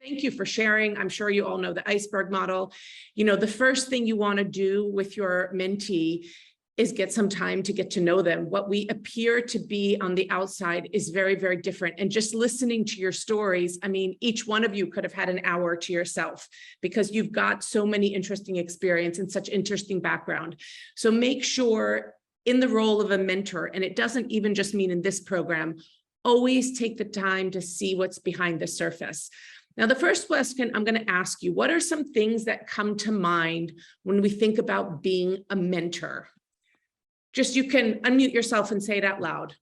Thank you for sharing. I'm sure you all know the iceberg model. You know, the first thing you want to do with your mentee is get some time to get to know them. What we appear to be on the outside is very, very different. And just listening to your stories, I mean, each one of you could have had an hour to yourself because you've got so many interesting experience and such interesting background. So make sure in the role of a mentor, and it doesn't even just mean in this program, always take the time to see what's behind the surface. Now, the first question I'm going to ask you, what are some things that come to mind when we think about being a mentor? Just you can unmute yourself and say it out loud.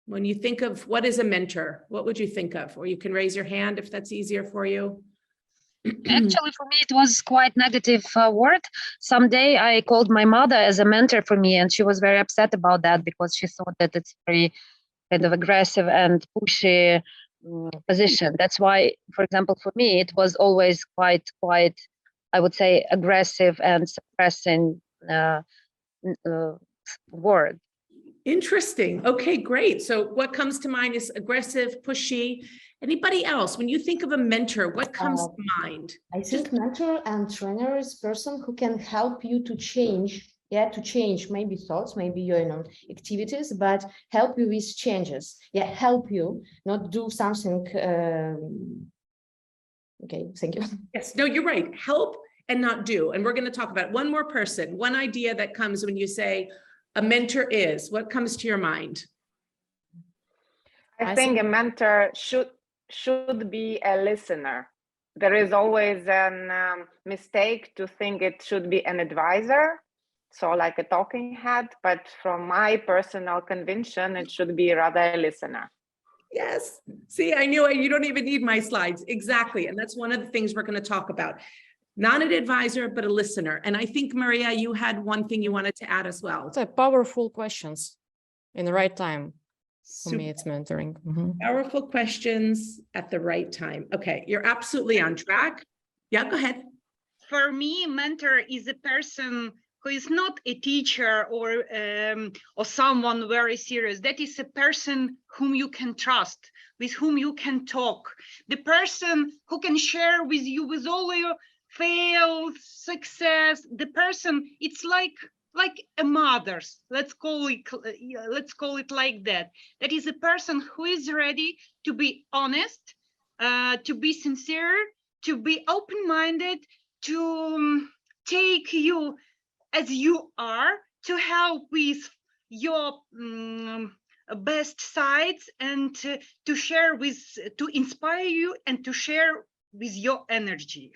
When you think of what is a mentor, what would you think of? Or you can raise your hand if that's easier for you. Actually, for me, it was quite negative word. Someday I called my mother as a mentor for me, and she was very upset about that because she thought that it's very kind of aggressive and pushy position. That's why, for example, for me, it was always quite, I would say, aggressive and suppressing word. Interesting. Okay, great. So what comes to mind is aggressive, pushy. Anybody else? When you think of a mentor, what comes to mind? I think mentor and trainer is person who can help you to change. Yeah, to change maybe thoughts, maybe your activities, but help you with changes. Yeah, help you, not do something. Okay, thank you. Yes, no, you're right. Help and not do. And we're going to talk about one more person, one idea that comes when you say a mentor is, what comes to your mind? I think a mentor should be a listener. There is always a mistake to think it should be an advisor, so like a talking head, but from my personal conviction, it should be rather a listener. Yes. See, I knew you don't even need my slides. Exactly. And that's one of the things we're going to talk about. Not an advisor, but a listener. And I think, Maria, you had one thing you wanted to add as well. It's a powerful questions in the right time. For me, it's mentoring. Powerful questions at the right time. Okay, you're absolutely on track. Yeah, go ahead. For me, mentor is a person who is not a teacher or someone very serious. That is a person whom you can trust, with whom you can talk. The person who can share with you with all your fails, success. The person, it's like a mother's. Let's call it like that. That is a person who is ready to be honest, to be sincere, to be open-minded, to take you as you are, to help with your best sides, and to share to inspire you and to share with your energy.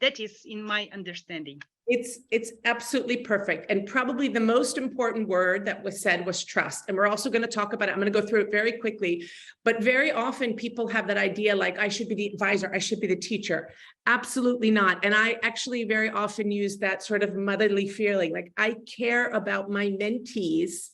That is in my understanding. It's absolutely perfect. And probably the most important word that was said was trust. And we're also going to talk about it. I'm going to go through it very quickly, but very often people have that idea like I should be the advisor, I should be the teacher. Absolutely not. And I actually very often use that sort of motherly feeling, like I care about my mentees.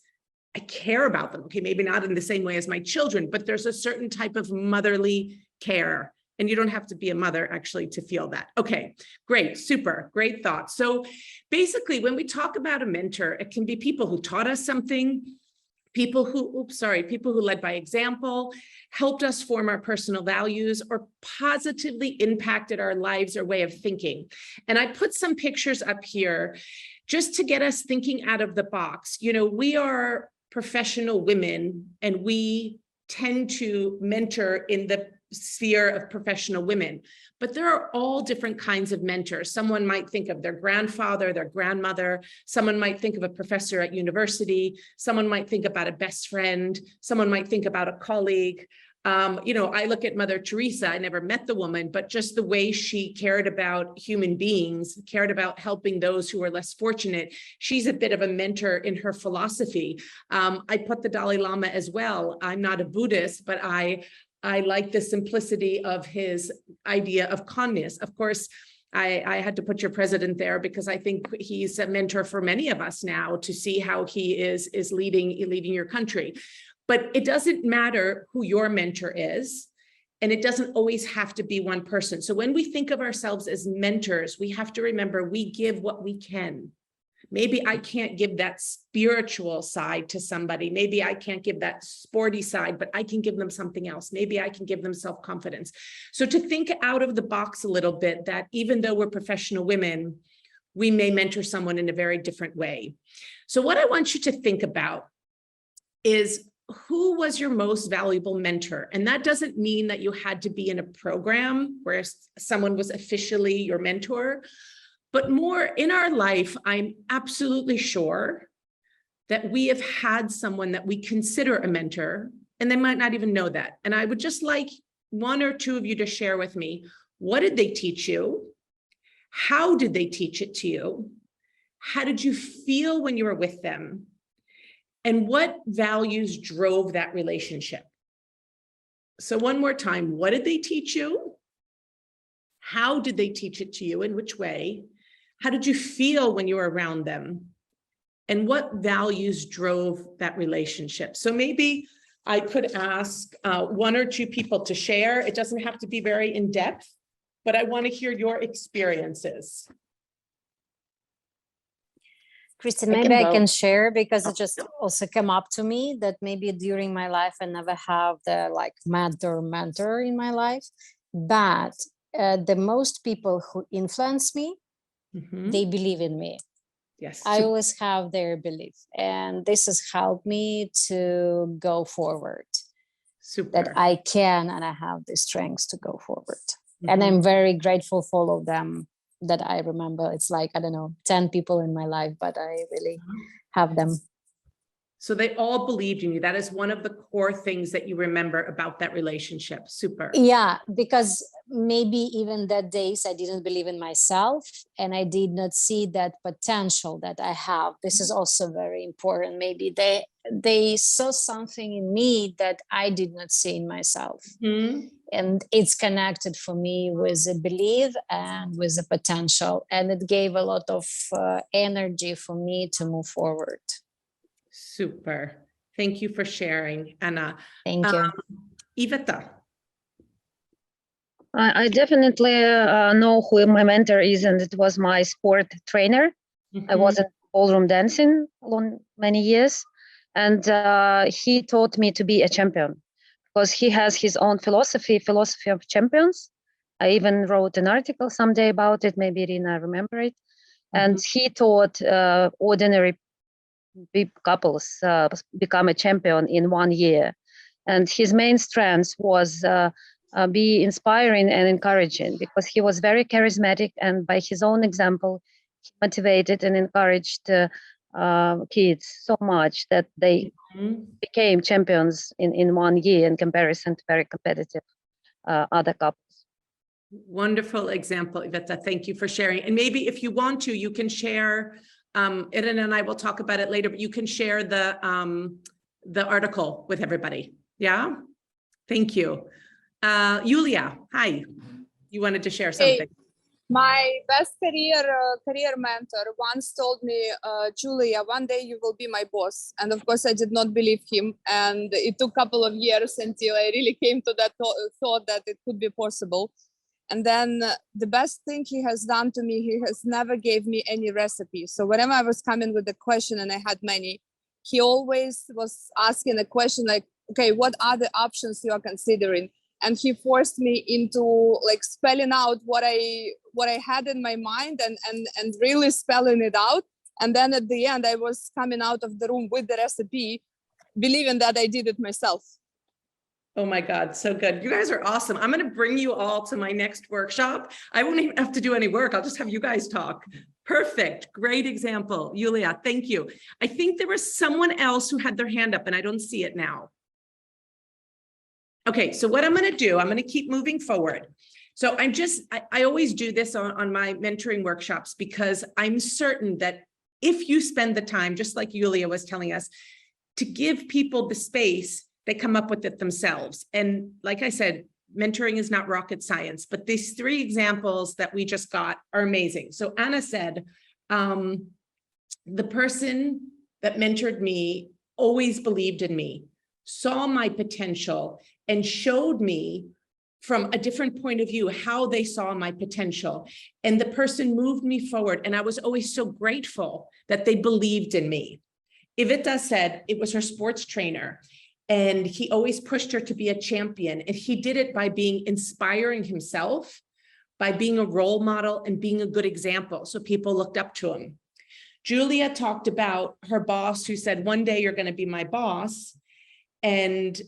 I care about them. Okay, maybe not in the same way as my children, but there's a certain type of motherly care. And you don't have to be a mother actually to feel that. Okay, great, super, great thought. So basically, when we talk about a mentor, it can be people who taught us something, people who led by example, helped us form our personal values, or positively impacted our lives or way of thinking. And I put some pictures up here just to get us thinking out of the box. You know, we are professional women, and we tend to mentor in the sphere of professional women, but there are all different kinds of mentors. Someone might think of their grandfather, their grandmother. Someone might think of a professor at university. Someone might think about a best friend. Someone might think about a colleague. You know, I look at Mother Teresa. I never met the woman, but just the way she cared about human beings, cared about helping those who are less fortunate. She's a bit of a mentor in her philosophy. I put the Dalai Lama as well. I'm not a Buddhist, but I like the simplicity of his idea of calmness. Of course, I had to put your president there because I think he's a mentor for many of us now to see how he is leading your country. But it doesn't matter who your mentor is, and it doesn't always have to be one person. So when we think of ourselves as mentors, we have to remember we give what we can. Maybe I can't give that spiritual side to somebody. Maybe I can't give that sporty side, but I can give them something else. Maybe I can give them self-confidence. So to think out of the box a little bit, that even though we're professional women, we may mentor someone in a very different way. So what I want you to think about is, who was your most valuable mentor? And that doesn't mean that you had to be in a program where someone was officially your mentor, but more in our life, I'm absolutely sure that we have had someone that we consider a mentor, and they might not even know that. And I would just like one or two of you to share with me, what did they teach you? How did they teach it to you? How did you feel when you were with them? And what values drove that relationship? So one more time, what did they teach you? How did they teach it to you? In which way? How did you feel when you were around them? And what values drove that relationship? So maybe I could ask one or two people to share. It doesn't have to be very in-depth, but I want to hear your experiences. Kristen, I maybe can I go. can share, because it just also came up to me that maybe during my life, I never have the like mentor in my life, but the most people who influence me, Mhm. they believe in me. Yes. I always have their belief, and this has helped me to go forward, Super. that I can, and I have the strength to go forward. And Mhm. I'm very grateful for all of them that I remember. It's like, I don't know, 10 people in my life, but I really have them. So they all believed in you. That is one of the core things that you remember about that relationship. Super. Yeah, because maybe even that days I didn't believe in myself, and I did not see that potential that I have. This is also very important. Maybe they saw something in me that I did not see in myself. Mhm. And it's connected for me with a belief and with a potential, and it gave a lot of energy for me to move forward. Super. Thank you for sharing, Anna. Thank you. Iveta. I definitely know who my mentor is, and it was my sport trainer. I was in ballroom dancing many years, and he taught me to be a champion, because he has his own philosophy of champions. I even wrote an article someday about it. Maybe Irina remember it. And he taught ordinary couples become a champion in 1 year. And his main strength was be inspiring and encouraging, because he was very charismatic, and by his own example, he motivated and encouraged kids so much that they became champions in 1 year in comparison to very competitive other couples. Wonderful example, Iveta. Thank you for sharing. And maybe if you want to, you can share, Irina and I will talk about it later, but you can share the article with everybody. Yeah. Thank you. Yulia, hi. You wanted to share something. My best career mentor once told me, Julia, one day you will be my boss. And of course, I did not believe him. And it took a couple of years until I really came to that thought that it could be possible. And then the best thing he has done to me, he has never gave me any recipe. So whenever I was coming with a question, and I had many, he always was asking a question like, okay, what are the options you are considering? And he forced me into like spelling out what I had in my mind and really spelling it out. And then at the end, I was coming out of the room with the recipe, believing that I did it myself. Oh my God, so good. You guys are awesome. I'm going to bring you all to my next workshop. I won't even have to do any work. I'll just have you guys talk. Perfect. Great example. Yulia, thank you. I think there was someone else who had their hand up and I don't see it now. Okay, so what I'm going to do, I'm going to keep moving forward. So I always do this on my mentoring workshops, because I'm certain that if you spend the time, just like Yulia was telling us, to give people the space, they come up with it themselves. And like I said, mentoring is not rocket science, but these 3 examples that we just got are amazing. So Anna said, the person that mentored me always believed in me, saw my potential, and showed me from a different point of view, how they saw my potential. And the person moved me forward. And I was always so grateful that they believed in me. Iveta said it was her sports trainer, and he always pushed her to be a champion. And he did it by being inspiring himself, by being a role model and being a good example. So people looked up to him. Julia talked about her boss who said, one day you're going to be my boss, and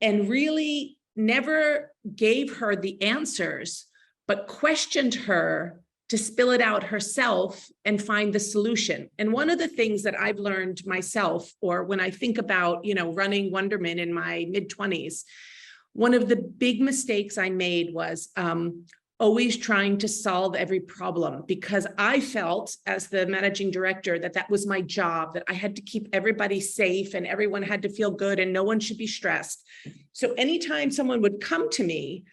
really never gave her the answers, but questioned her to spill it out herself and find the solution. And one of the things that I've learned myself, or when I think about, running Wonderman in my mid-20s, one of the big mistakes I made was always trying to solve every problem, because I felt as the managing director that was my job, that I had to keep everybody safe and everyone had to feel good and no one should be stressed. So anytime someone would come to me,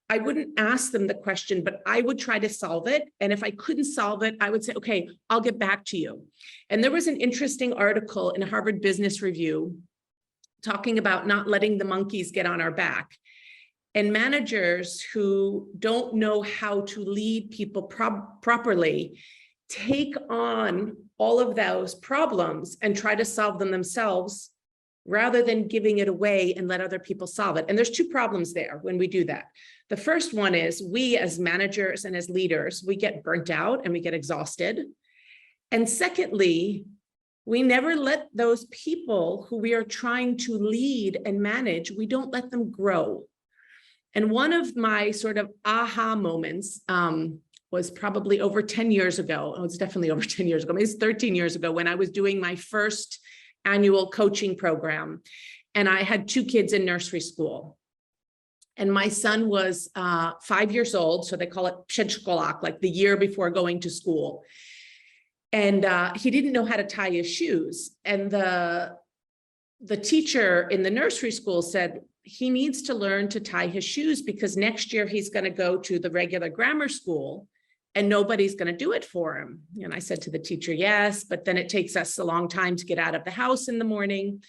I wouldn't ask them the question, but I would try to solve it. And if I couldn't solve it, I would say, okay, I'll get back to you. And there was an interesting article in Harvard Business Review talking about not letting the monkeys get on our back. And managers who don't know how to lead people properly take on all of those problems and try to solve them themselves, rather than giving it away and let other people solve it. And there's two problems there when we do that. The first one is we as managers and as leaders, we get burnt out and we get exhausted. And secondly, we never let those people who we are trying to lead and manage, we don't let them grow. And one of my sort of aha moments was probably over 10 years ago. Oh, it's definitely over 10 years ago. Maybe it's 13 years ago, when I was doing my first annual coaching program. And I had 2 kids in nursery school. And my son was 5 years old. So they call it przedszkolak, like the year before going to school. And he didn't know how to tie his shoes. And the teacher in the nursery school said, he needs to learn to tie his shoes, because next year he's going to go to the regular grammar school and nobody's going to do it for him. And I said to the teacher, yes, but then it takes us a long time to get out of the house in the morning.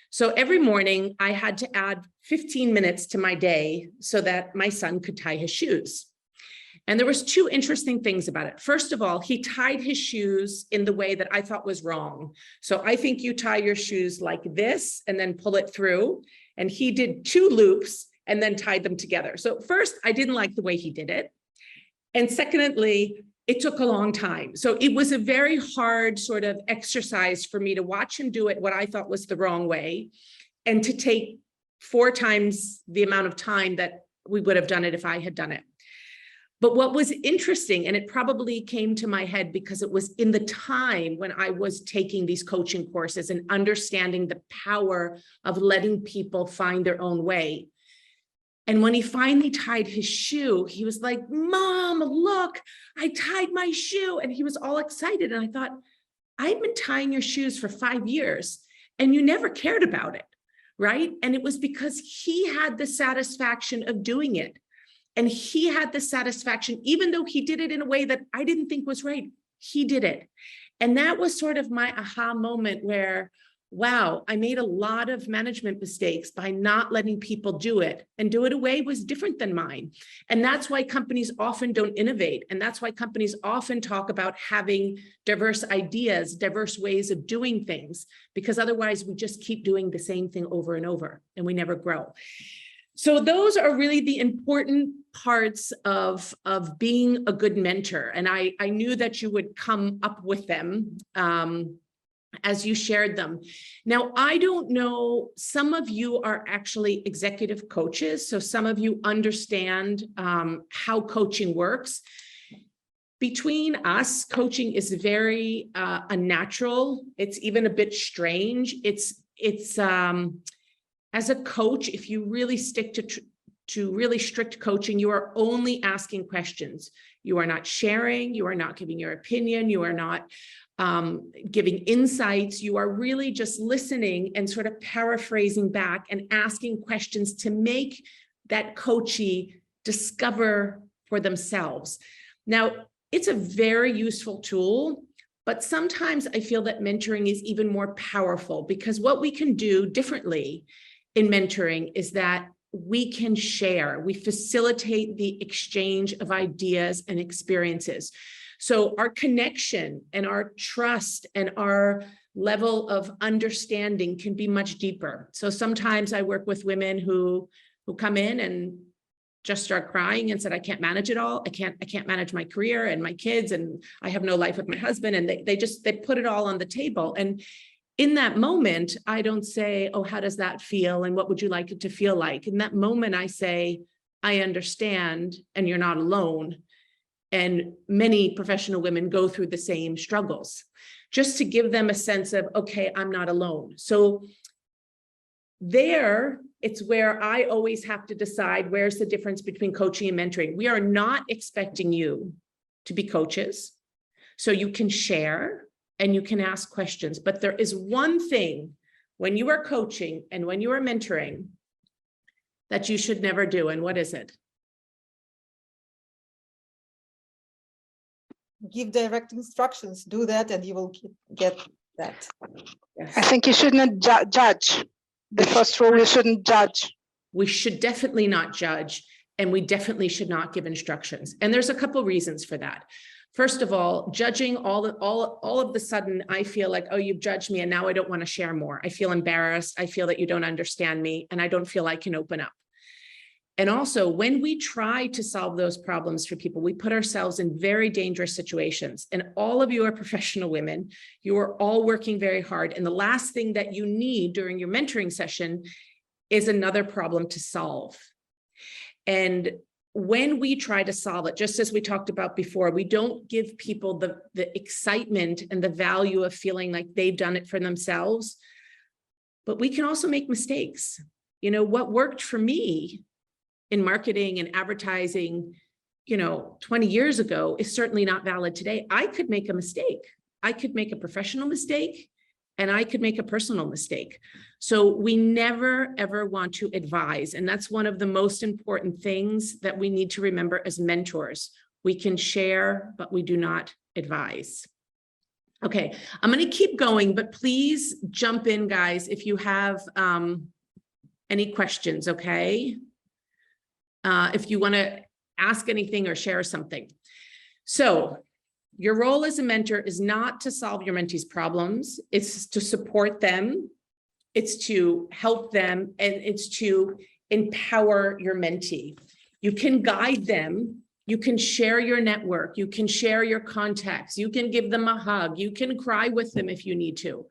So every morning I had to add 15 minutes to my day so that my son could tie his shoes. And there was 2 interesting things about it. First of all, he tied his shoes in the way that I thought was wrong. So I think you tie your shoes like this and then pull it through. And he did 2 loops and then tied them together. So first, I didn't like the way he did it. And secondly, it took a long time. So it was a very hard sort of exercise for me to watch him do it what I thought was the wrong way, and to take 4 times the amount of time that we would have done it if I had done it. But what was interesting, and it probably came to my head because it was in the time when I was taking these coaching courses and understanding the power of letting people find their own way. And when he finally tied his shoe, he was like, Mom, look, I tied my shoe. And he was all excited. And I thought, I've been tying your shoes for 5 years and you never cared about it, right? And it was because he had the satisfaction of doing it. And he had the satisfaction, even though he did it in a way that I didn't think was right, he did it. And that was sort of my aha moment where, wow, I made a lot of management mistakes by not letting people do it, and do it a way was different than mine. And that's why companies often don't innovate. And that's why companies often talk about having diverse ideas, diverse ways of doing things, because otherwise we just keep doing the same thing over and over and we never grow. So those are really the important parts of being a good mentor. And I knew that you would come up with them as you shared them. Now, I don't know, some of you are actually executive coaches. So some of you understand how coaching works. Between us, coaching is very unnatural. It's even a bit strange. It's as a coach, if you really stick to really strict coaching, you are only asking questions. You are not sharing, you are not giving your opinion, you are not giving insights. You are really just listening and sort of paraphrasing back and asking questions to make that coachee discover for themselves. Now, it's a very useful tool, but sometimes I feel that mentoring is even more powerful, because what we can do differently in mentoring is that we can share, we facilitate the exchange of ideas and experiences. So our connection and our trust and our level of understanding can be much deeper. So sometimes I work with women who come in and just start crying and said, I can't manage it all. I can't manage my career and my kids, and I have no life with my husband. And they put it all on the table. And in that moment, I don't say, oh, how does that feel? And what would you like it to feel like? In that moment, I say, I understand, and you're not alone. And many professional women go through the same struggles, just to give them a sense of, okay, I'm not alone. So there, it's where I always have to decide where's the difference between coaching and mentoring. We are not expecting you to be coaches, so you can share and you can ask questions. But there is one thing when you are coaching and when you are mentoring that you should never do. And what is it? Give direct instructions, do that, and you will get that. Yes. I think you shouldn't judge. The first rule, you shouldn't judge. We should definitely not judge, and we definitely should not give instructions. And there's a couple reasons for that. First of all, judging all of the sudden, I feel like, oh, you've judged me and now I don't want to share more. I feel embarrassed. I feel that you don't understand me and I don't feel I can open up. And also, when we try to solve those problems for people, we put ourselves in very dangerous situations. And all of you are professional women. You are all working very hard. And the last thing that you need during your mentoring session is another problem to solve. And when we try to solve it, just as we talked about before, we don't give people the excitement and the value of feeling like they've done it for themselves. But we can also make mistakes. You know, what worked for me in marketing and advertising, 20 years ago is certainly not valid today. I could make a mistake. I could make a professional mistake and I could make a personal mistake. So we never, ever want to advise. And that's one of the most important things that we need to remember as mentors. We can share, but we do not advise. Okay, I'm going to keep going, but please jump in, guys, if you have any questions, okay? If you want to ask anything or share something. So your role as a mentor is not to solve your mentees' problems. It's to support them. It's to help them, and it's to empower your mentee. You can guide them. You can share your network. You can share your contacts. You can give them a hug. You can cry with them if you need to,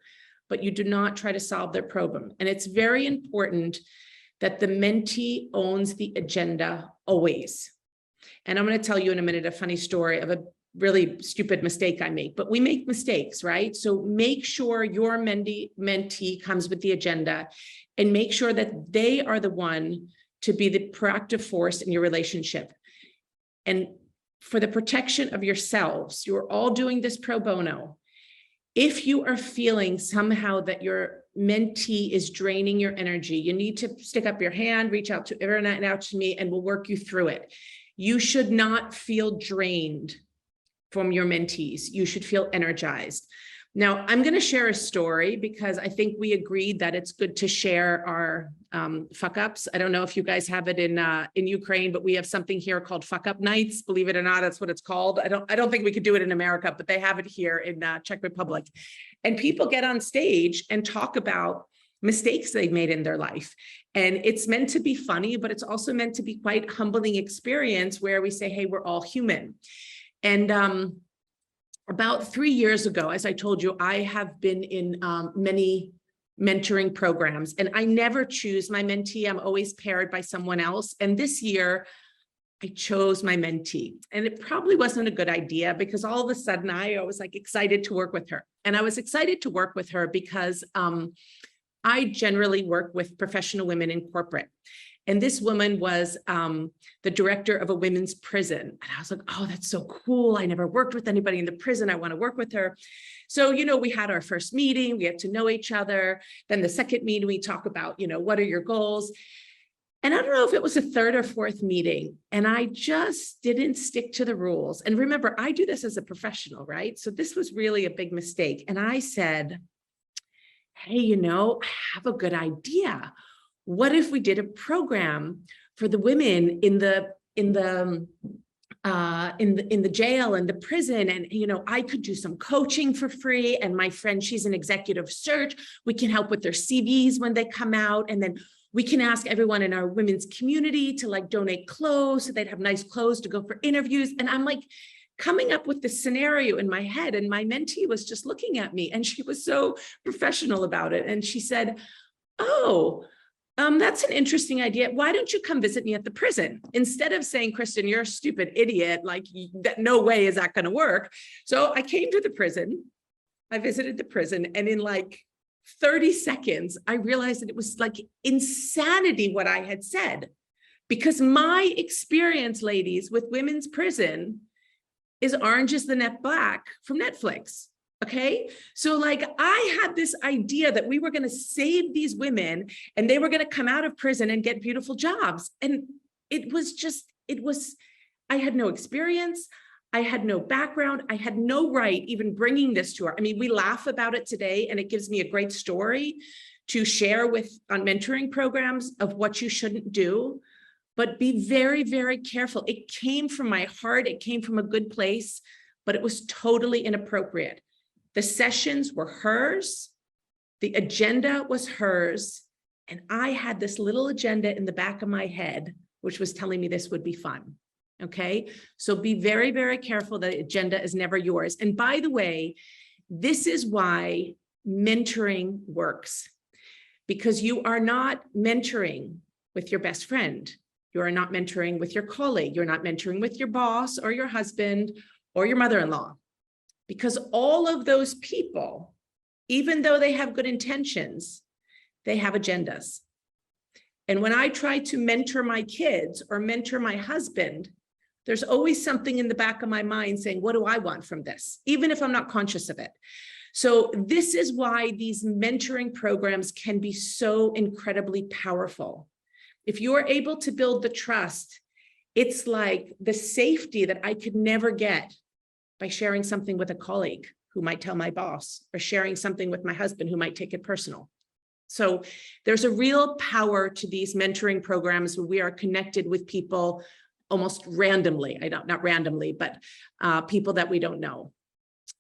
but you do not try to solve their problem. And it's very important that the mentee owns the agenda always. And I'm going to tell you in a minute a funny story of a really stupid mistake I make, but we make mistakes, right? So make sure your mentee comes with the agenda and make sure that they are the one to be the proactive force in your relationship. And for the protection of yourselves, you're all doing this pro bono. If you are feeling somehow that your mentee is draining your energy, you need to stick up your hand, reach out to me, and we'll work you through it. You should not feel drained from your mentees. You should feel energized. Now, I'm going to share a story because I think we agreed that it's good to share our fuck ups. I don't know if you guys have it in Ukraine, but we have something here called fuck up nights. Believe it or not, that's what it's called. I don't think we could do it in America, but they have it here in Czech Republic. And people get on stage and talk about mistakes they've made in their life. And it's meant to be funny, but it's also meant to be quite humbling experience where we say, hey, we're all human. And about 3 years ago, as I told you, I have been in many mentoring programs, and I never choose my mentee. I'm always paired by someone else. And this year, I chose my mentee. And it probably wasn't a good idea because all of a sudden I was like excited to work with her. And I was excited to work with her because I generally work with professional women in corporate. And this woman was the director of a women's prison. And I was like, oh, that's so cool. I never worked with anybody in the prison. I want to work with her. So, we had our first meeting, we had to know each other. Then the second meeting, we talk about, what are your goals? And I don't know if it was a third or fourth meeting, and I just didn't stick to the rules. And remember, I do this as a professional, right? So this was really a big mistake. And I said, hey, I have a good idea. What if we did a program for the women in the jail and the prison, and I could do some coaching for free, and my friend, she's an executive search, we can help with their CVs when they come out, and then we can ask everyone in our women's community to like donate clothes so they'd have nice clothes to go for interviews. And I'm like coming up with this scenario in my head, and my mentee was just looking at me, and she was so professional about it, and she said, oh, that's an interesting idea. Why don't you come visit me at the prison? Instead of saying, Kristen, you're a stupid idiot, like that, no way is that going to work. So I came to the prison, I visited the prison, and in like 30 seconds, I realized that it was like insanity what I had said, because my experience, ladies, with women's prison is Orange is the New Black from Netflix. Okay, so like I had this idea that we were going to save these women and they were going to come out of prison and get beautiful jobs. And I had no experience. I had no background. I had no right even bringing this to her. I mean, we laugh about it today, and it gives me a great story to share on mentoring programs of what you shouldn't do, but be very, very careful. It came from my heart. It came from a good place, but it was totally inappropriate. The sessions were hers, the agenda was hers, and I had this little agenda in the back of my head, which was telling me this would be fun, okay? So be very, very careful that the agenda is never yours. And by the way, this is why mentoring works, because you are not mentoring with your best friend. You are not mentoring with your colleague. You're not mentoring with your boss or your husband or your mother-in-law. Because all of those people, even though they have good intentions, they have agendas. And when I try to mentor my kids or mentor my husband, there's always something in the back of my mind saying, what do I want from this? Even if I'm not conscious of it. So this is why these mentoring programs can be so incredibly powerful. If you're able to build the trust, it's like the safety that I could never get by sharing something with a colleague who might tell my boss, or sharing something with my husband who might take it personal. So there's a real power to these mentoring programs where we are connected with people almost randomly. Not randomly, but people that we don't know.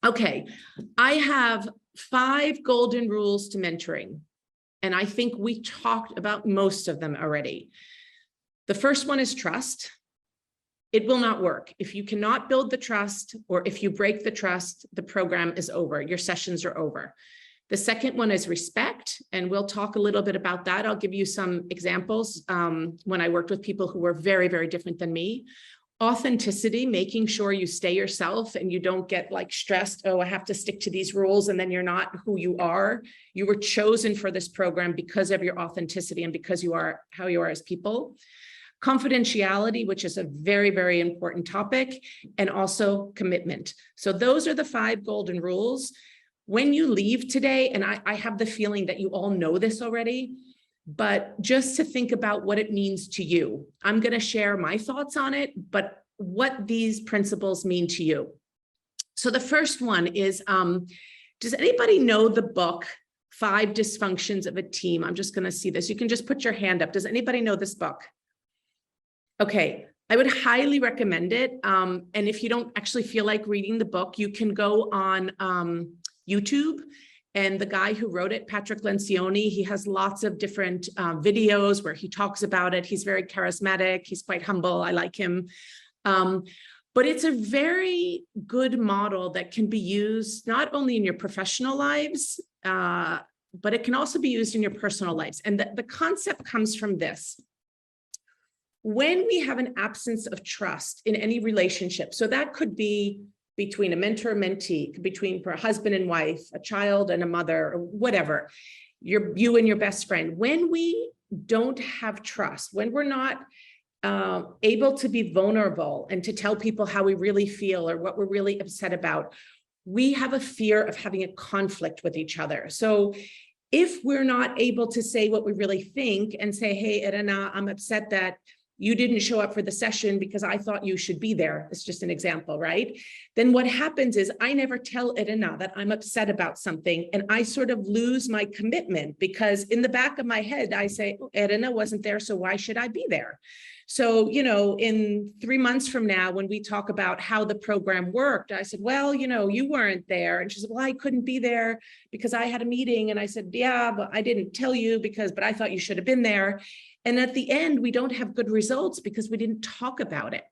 Okay, I have 5 golden rules to mentoring, and I think we talked about most of them already. The first one is trust. It will not work. If you cannot build the trust, or if you break the trust, the program is over. Your sessions are over. The second one is respect, and we'll talk a little bit about that. I'll give you some examples when I worked with people who were very, very different than me. Authenticity, making sure you stay yourself and you don't get like stressed, oh, I have to stick to these rules, and then you're not who you are. You were chosen for this program because of your authenticity and because you are how you are as people. Confidentiality, which is a very, very important topic, and also commitment. So those are the 5 golden rules. When you leave today, and I have the feeling that you all know this already, but just to think about what it means to you. I'm going to share my thoughts on it, but what these principles mean to you. So the first one is, does anybody know the book, 5 Dysfunctions of a Team? I'm just going to see this. You can just put your hand up. Does anybody know this book? Okay, I would highly recommend it. And if you don't actually feel like reading the book, you can go on YouTube, and the guy who wrote it, Patrick Lencioni, he has lots of different videos where he talks about it. He's very charismatic. He's quite humble. I like him. But it's a very good model that can be used not only in your professional lives, but it can also be used in your personal lives. And the concept comes from this. When we have an absence of trust in any relationship, so that could be between a mentor and mentee, between a husband and wife, a child and a mother, or whatever, you and your best friend, when we don't have trust, when we're not able to be vulnerable and to tell people how we really feel or what we're really upset about, we have a fear of having a conflict with each other. So if we're not able to say what we really think and say, hey, Irena, I'm upset that you didn't show up for the session because I thought you should be there. It's just an example, right? Then what happens is I never tell Irina that I'm upset about something, and I sort of lose my commitment because in the back of my head, I say, oh, Irina wasn't there, so why should I be there? So, you know, in 3 months from now, when we talk about how the program worked, I said, well, you know, you weren't there. And she said, well, I couldn't be there because I had a meeting. And I said, yeah, but I didn't tell you but I thought you should have been there. And at the end, we don't have good results because we didn't talk about it.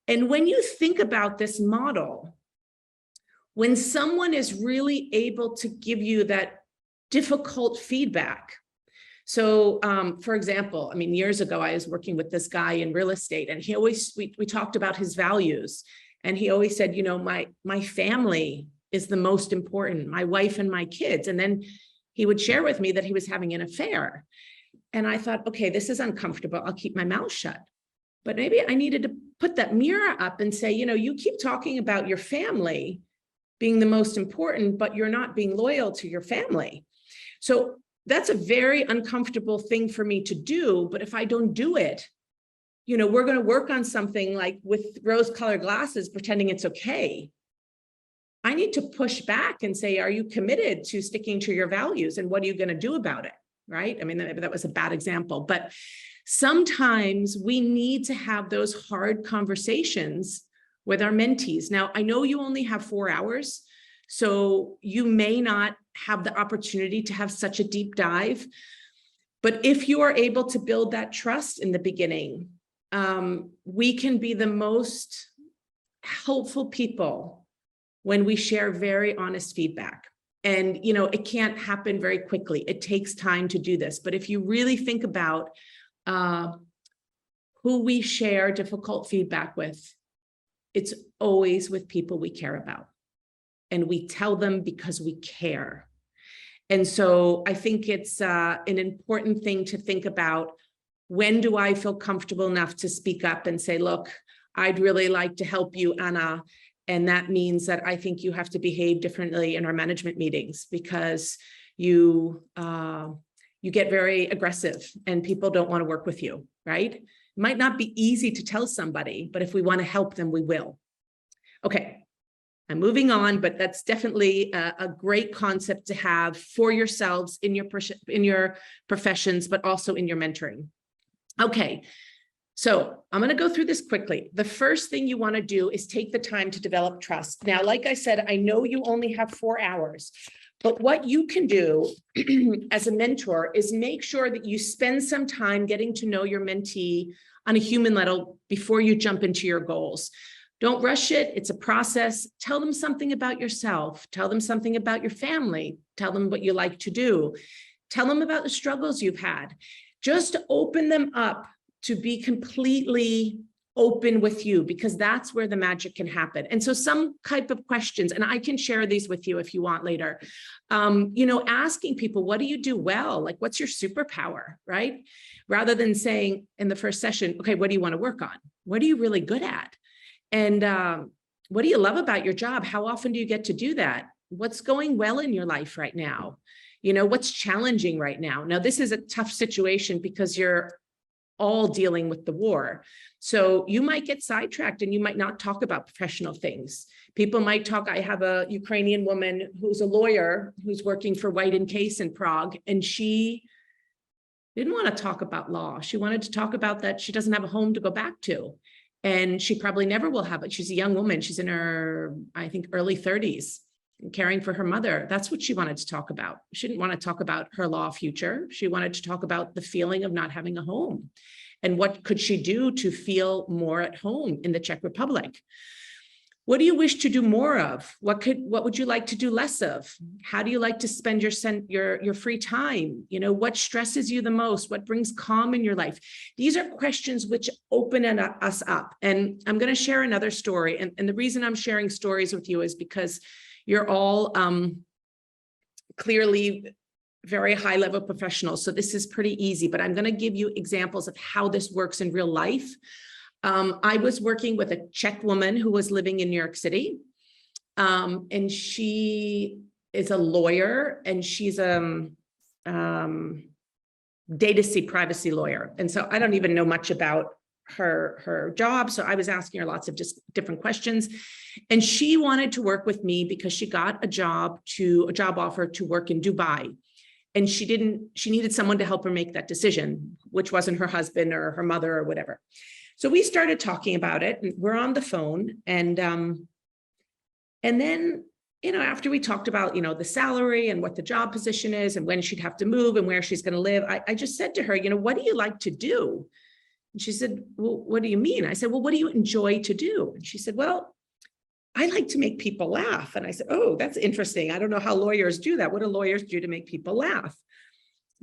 And when you think about this model, when someone is really able to give you that difficult feedback. So for example, I mean, years ago, I was working with this guy in real estate, and he always, we talked about his values. And he always said, you know, my family is the most important, my wife and my kids. And then he would share with me that he was having an affair. And I thought, okay, this is uncomfortable. I'll keep my mouth shut. But maybe I needed to put that mirror up and say, you know, you keep talking about your family being the most important, but you're not being loyal to your family. So that's a very uncomfortable thing for me to do. But if I don't do it, you know, we're going to work on something like with rose-colored glasses, pretending it's okay. I need to push back and say, are you committed to sticking to your values? And what are you going to do about it? Right? I mean, maybe that was a bad example, but sometimes we need to have those hard conversations with our mentees. Now, I know you only have 4 hours, so you may not have the opportunity to have such a deep dive, but if you are able to build that trust in the beginning, we can be the most helpful people when we share very honest feedback. And, you know, it can't happen very quickly. It takes time to do this. But if you really think about who we share difficult feedback with, it's always with people we care about. And we tell them because we care. And so I think it's an important thing to think about. When do I feel comfortable enough to speak up and say, look, I'd really like to help you, Anna. And that means that I think you have to behave differently in our management meetings because you get very aggressive and people don't want to work with you, right? It might not be easy to tell somebody, but if we want to help them, we will. Okay, I'm moving on, but that's definitely a great concept to have for yourselves in your professions, but also in your mentoring. Okay. So I'm going to go through this quickly. The first thing you want to do is take the time to develop trust. Now, like I said, I know you only have 4 hours, but what you can do as a mentor is make sure that you spend some time getting to know your mentee on a human level before you jump into your goals. Don't rush it. It's a process. Tell them something about yourself. Tell them something about your family. Tell them what you like to do. Tell them about the struggles you've had. Just open them up to be completely open with you, because that's where the magic can happen. And so some type of questions, and I can share these with you if you want later, you know, asking people, what do you do well? Like, what's your superpower, right? Rather than saying in the first session, okay, what do you want to work on? What are you really good at? And what do you love about your job? How often do you get to do that? What's going well in your life right now? You know, what's challenging right now? Now, this is a tough situation because you're all dealing with the war. So you might get sidetracked and you might not talk about professional things. People might talk. I have a Ukrainian woman who's a lawyer who's working for White & Case in Prague, and she didn't want to talk about law. She wanted to talk about that she doesn't have a home to go back to. And she probably never will have it. She's a young woman. She's in her, I think, early 30s, caring for her mother. That's what she wanted to talk about. She didn't want to talk about her law future. She wanted to talk about the feeling of not having a home. And what could she do to feel more at home in the Czech Republic? What do you wish to do more of? What would you like to do less of? How do you like to spend your free time? You know, what stresses you the most? What brings calm in your life? These are questions which open us up. And I'm going to share another story. And the reason I'm sharing stories with you is because you're all clearly very high level professionals. So this is pretty easy, but I'm going to give you examples of how this works in real life. I was working with a Czech woman who was living in New York City. And she is a lawyer, and she's data privacy lawyer. And so I don't even know much about her job. So I was asking her lots of just different questions. And she wanted to work with me because she got a job offer to work in Dubai. And she needed someone to help her make that decision, which wasn't her husband or her mother or whatever. So we started talking about it, and we're on the phone. And then, after we talked about, the salary and what the job position is and when she'd have to move and where she's going to live, I just said to her, what do you like to do? And she said, well, what do you mean? I said, well, what do you enjoy to do? And she said, well, I like to make people laugh. And I said, oh, that's interesting. I don't know how lawyers do that. What do lawyers do to make people laugh?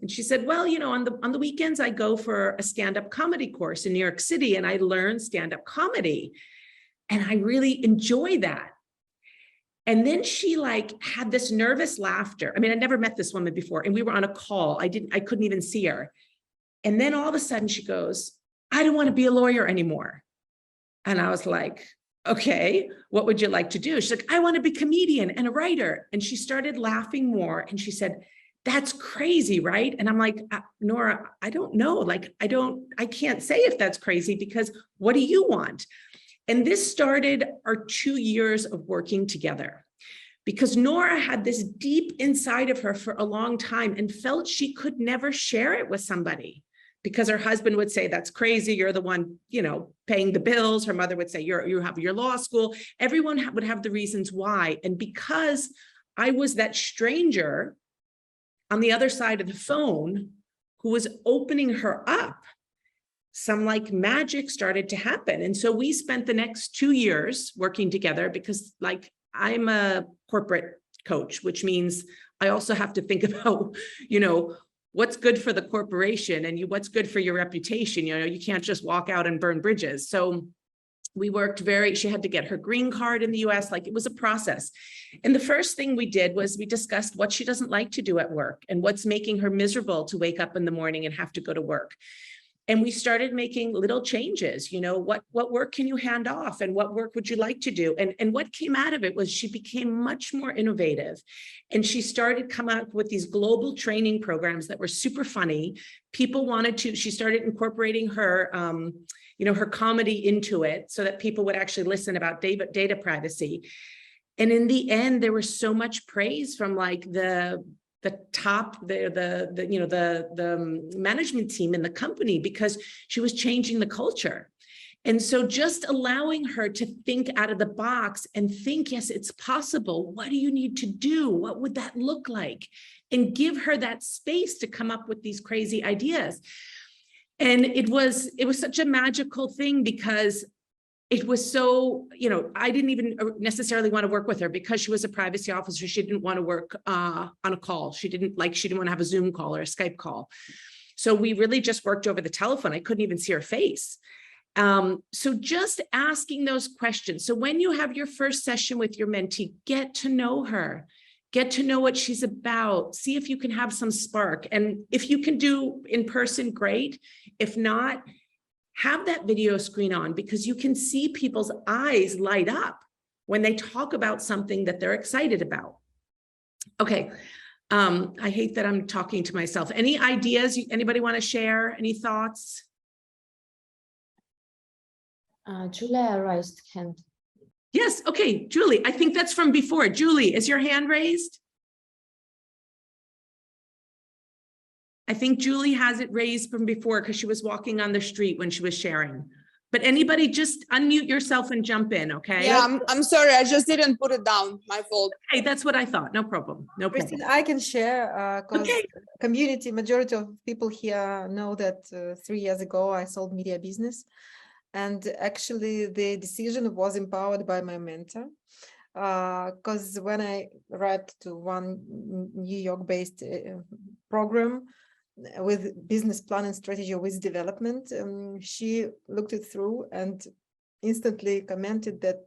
And she said, well, on the weekends, I go for a stand-up comedy course in New York City, and I learn stand-up comedy. And I really enjoy that. And then she had this nervous laughter. I mean, I'd never met this woman before, and we were on a call. I couldn't even see her. And then all of a sudden she goes, I don't want to be a lawyer anymore. And I was like, okay, what would you like to do? She's like, I want to be a comedian and a writer. And she started laughing more. And she said, that's crazy, right? And I'm like, Nora, I don't know. I can't say if that's crazy, because what do you want? And this started our 2 years of working together, because Nora had this deep inside of her for a long time and felt she could never share it with somebody, because her husband would say, that's crazy. You're the one, paying the bills. Her mother would say, you have your law school. Everyone would have the reasons why. And because I was that stranger on the other side of the phone who was opening her up, some magic started to happen. And so we spent the next 2 years working together, because I'm a corporate coach, which means I also have to think about, what's good for the corporation and what's good for your reputation. You can't just walk out and burn bridges. So we worked she had to get her green card in the US. It was a process. And the first thing we did was we discussed what she doesn't like to do at work and what's making her miserable to wake up in the morning and have to go to work. And we started making little changes, what work can you hand off and what work would you like to do? And what came out of it was she became much more innovative, and she started coming up with these global training programs that were super funny. People she started incorporating her, her comedy into it so that people would actually listen about data privacy. And in the end, there was so much praise from the management team in the company, because she was changing the culture. And so just allowing her to think out of the box and think, yes, it's possible. What do you need to do? What would that look like? And give her that space to come up with these crazy ideas. And it was such a magical thing, because it was so, I didn't even necessarily want to work with her because she was a privacy officer. She didn't want to work on a call. She didn't want to have a Zoom call or a Skype call. So we really just worked over the telephone. I couldn't even see her face. So just asking those questions. So when you have your first session with your mentee, get to know her, get to know what she's about, see if you can have some spark. And if you can do in person, great. If not, have that video screen on, because you can see people's eyes light up when they talk about something that they're excited about. Okay. I hate that I'm talking to myself. Any ideas? Anybody want to share? Any thoughts? Julia raised hand. Yes. Okay. Julie, I think that's from before. Julie, is your hand raised? I think Julie has it raised from before because she was walking on the street when she was sharing. But anybody, just unmute yourself and jump in, okay? Yeah, I'm sorry, I just didn't put it down. My fault. Hey, that's what I thought. No problem. No problem. Christine, I can share because Okay. majority of people here know that 3 years ago I sold media business, and actually the decision was empowered by my mentor. Because when I arrived to one New York-based program with business plan and strategy with development, she looked it through and instantly commented that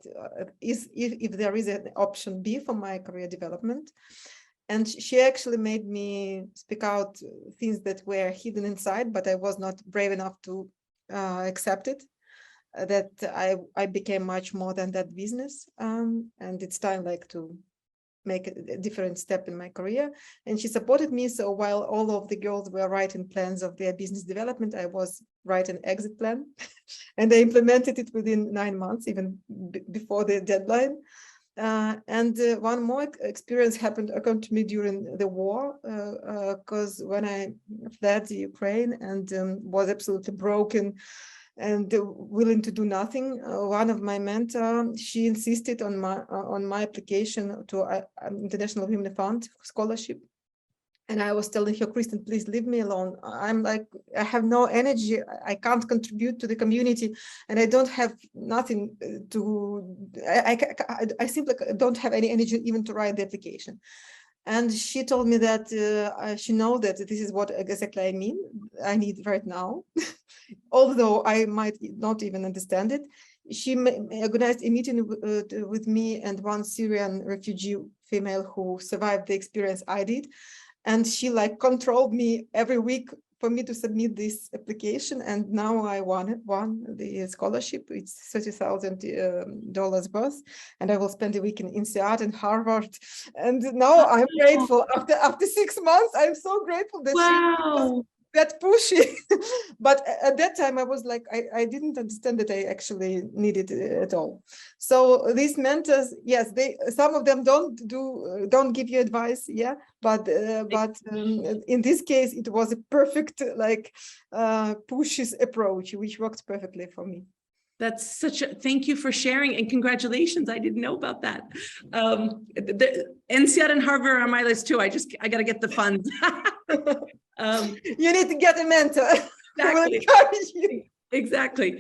if there is an option B for my career development. And she actually made me speak out things that were hidden inside, but I was not brave enough to accept it. That I became much more than that business, and it's time to make a different step in my career. And she supported me. So while all of the girls were writing plans of their business development, I was writing an exit plan and I implemented it within 9 months, even before the deadline. One more experience occurred to me during the war, because when I fled the Ukraine and was absolutely broken and willing to do nothing, one of my mentor, she insisted on my application to International Women Fund scholarship. And I was telling her, Kristen, please leave me alone. I'm like, I have no energy. I can't contribute to the community, and I don't have nothing to. I simply don't have any energy even to write the application. And she told me that she knows that this is what exactly I need right now, although I might not even understand it. She organized a meeting with me and one Syrian refugee female who survived the experience I did. And she like controlled me every week for me to submit this application. And now I won the scholarship. It's $30,000 worth. And I will spend a week in INSEAD and Harvard. And now I'm grateful. After 6 months, I'm so grateful that she was that pushy. But at that time I was like, I didn't understand that I actually needed it at all. So these mentors, yes, some of them don't give you advice, yeah, but in this case it was a perfect like pushes approach, which worked perfectly for me. That's thank you for sharing, and congratulations. I didn't know about that. The INSEAD and Harvard are on my list too. I got to get the funds. You need to get a mentor. Exactly.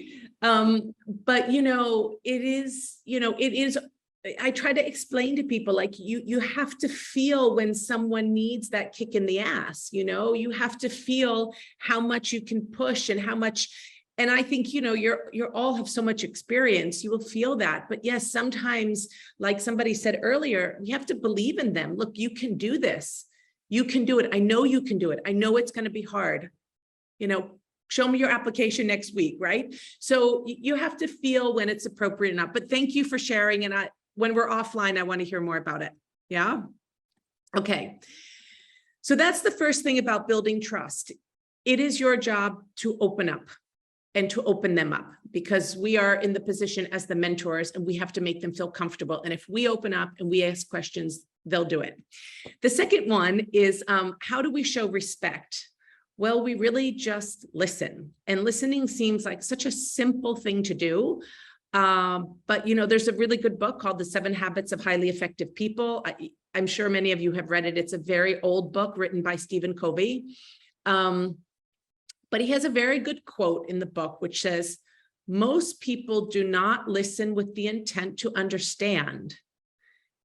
But it is, I try to explain to people, like you have to feel when someone needs that kick in the ass, you have to feel how much you can push and how much. And I think, you're all have so much experience, you will feel that. But yes, sometimes, like somebody said earlier, you have to believe in them. Look, you can do this. You can do it. I know you can do it. I know it's going to be hard. Show me your application next week, right? So you have to feel when it's appropriate enough. But thank you for sharing. And when we're offline, I want to hear more about it. Yeah. Okay. So that's the first thing about building trust. It is your job to open up and to open them up, because we are in the position as the mentors and we have to make them feel comfortable. And if we open up and we ask questions, they'll do it. The second one is, how do we show respect? Well, we really just listen, and listening seems like such a simple thing to do. But there's a really good book called The 7 Habits of Highly Effective People. I'm sure many of you have read it. It's a very old book written by Stephen Covey. But he has a very good quote in the book, which says, most people do not listen with the intent to understand.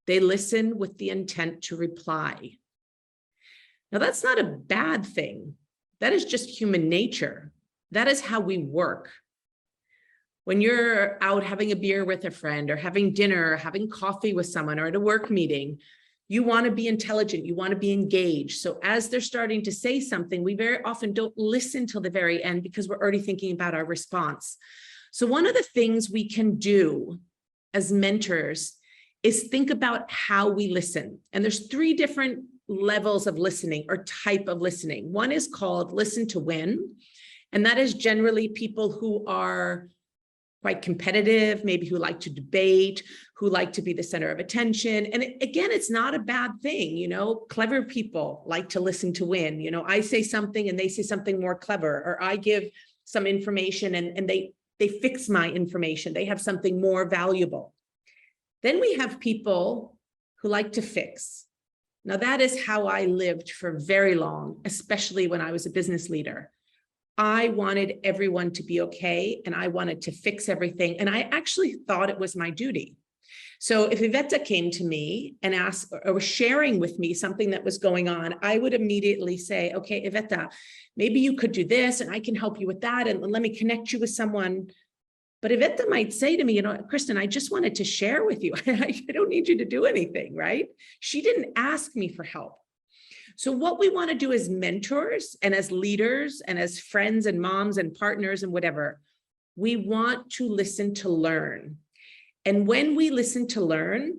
They listen with the intent to reply. Now, that's not a bad thing. That is just human nature. That is how we work. When you're out having a beer with a friend or having dinner or having coffee with someone or at a work meeting, you want to be intelligent, you want to be engaged. So as they're starting to say something, we very often don't listen till the very end because we're already thinking about our response. So one of the things we can do as mentors is think about how we listen. And there's 3 different levels of listening or type of listening. One is called listen to win. And that is generally people who are quite competitive, maybe who like to debate, who like to be the center of attention. And again, it's not a bad thing. Clever people like to listen to win. I say something and they say something more clever, or I give some information and they fix my information. They have something more valuable. Then we have people who like to fix. Now that is how I lived for very long, especially when I was a business leader. I wanted everyone to be okay, and I wanted to fix everything. And I actually thought it was my duty. So if Iveta came to me and asked or was sharing with me something that was going on, I would immediately say, okay, Iveta, maybe you could do this and I can help you with that. And let me connect you with someone. But Iveta might say to me, Kristen, I just wanted to share with you. I don't need you to do anything, right? She didn't ask me for help. So what we want to do as mentors and as leaders and as friends and moms and partners and whatever, we want to listen to learn. And when we listen to learn,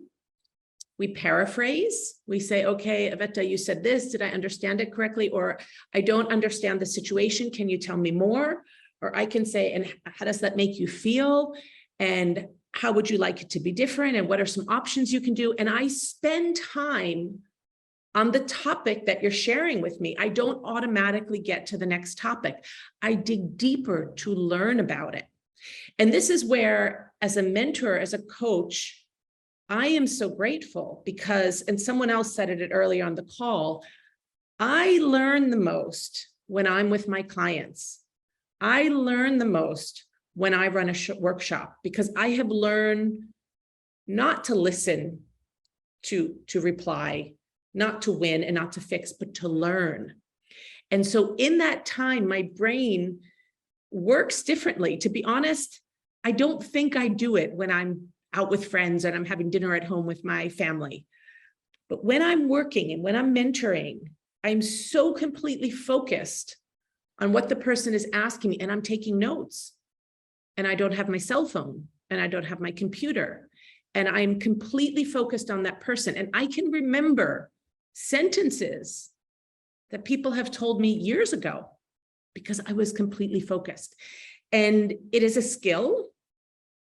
we paraphrase, we say, okay, Iveta, you said this, did I understand it correctly? Or I don't understand the situation, can you tell me more? Or I can say, and how does that make you feel? And how would you like it to be different? And what are some options you can do? And I spend time on the topic that you're sharing with me. I don't automatically get to the next topic. I dig deeper to learn about it. And this is where, as a mentor, as a coach, I am so grateful because, and someone else said it earlier on the call, I learn the most when I'm with my clients. I learn the most when I run a workshop, because I have learned not to listen to reply, not to win and not to fix, but to learn. And so in that time, my brain works differently. To be honest, I don't think I do it when I'm out with friends and I'm having dinner at home with my family. But when I'm working and when I'm mentoring, I'm so completely focused on what the person is asking me, and I'm taking notes, and I don't have my cell phone and I don't have my computer, and I'm completely focused on that person. And I can remember sentences that people have told me years ago because I was completely focused. And it is a skill,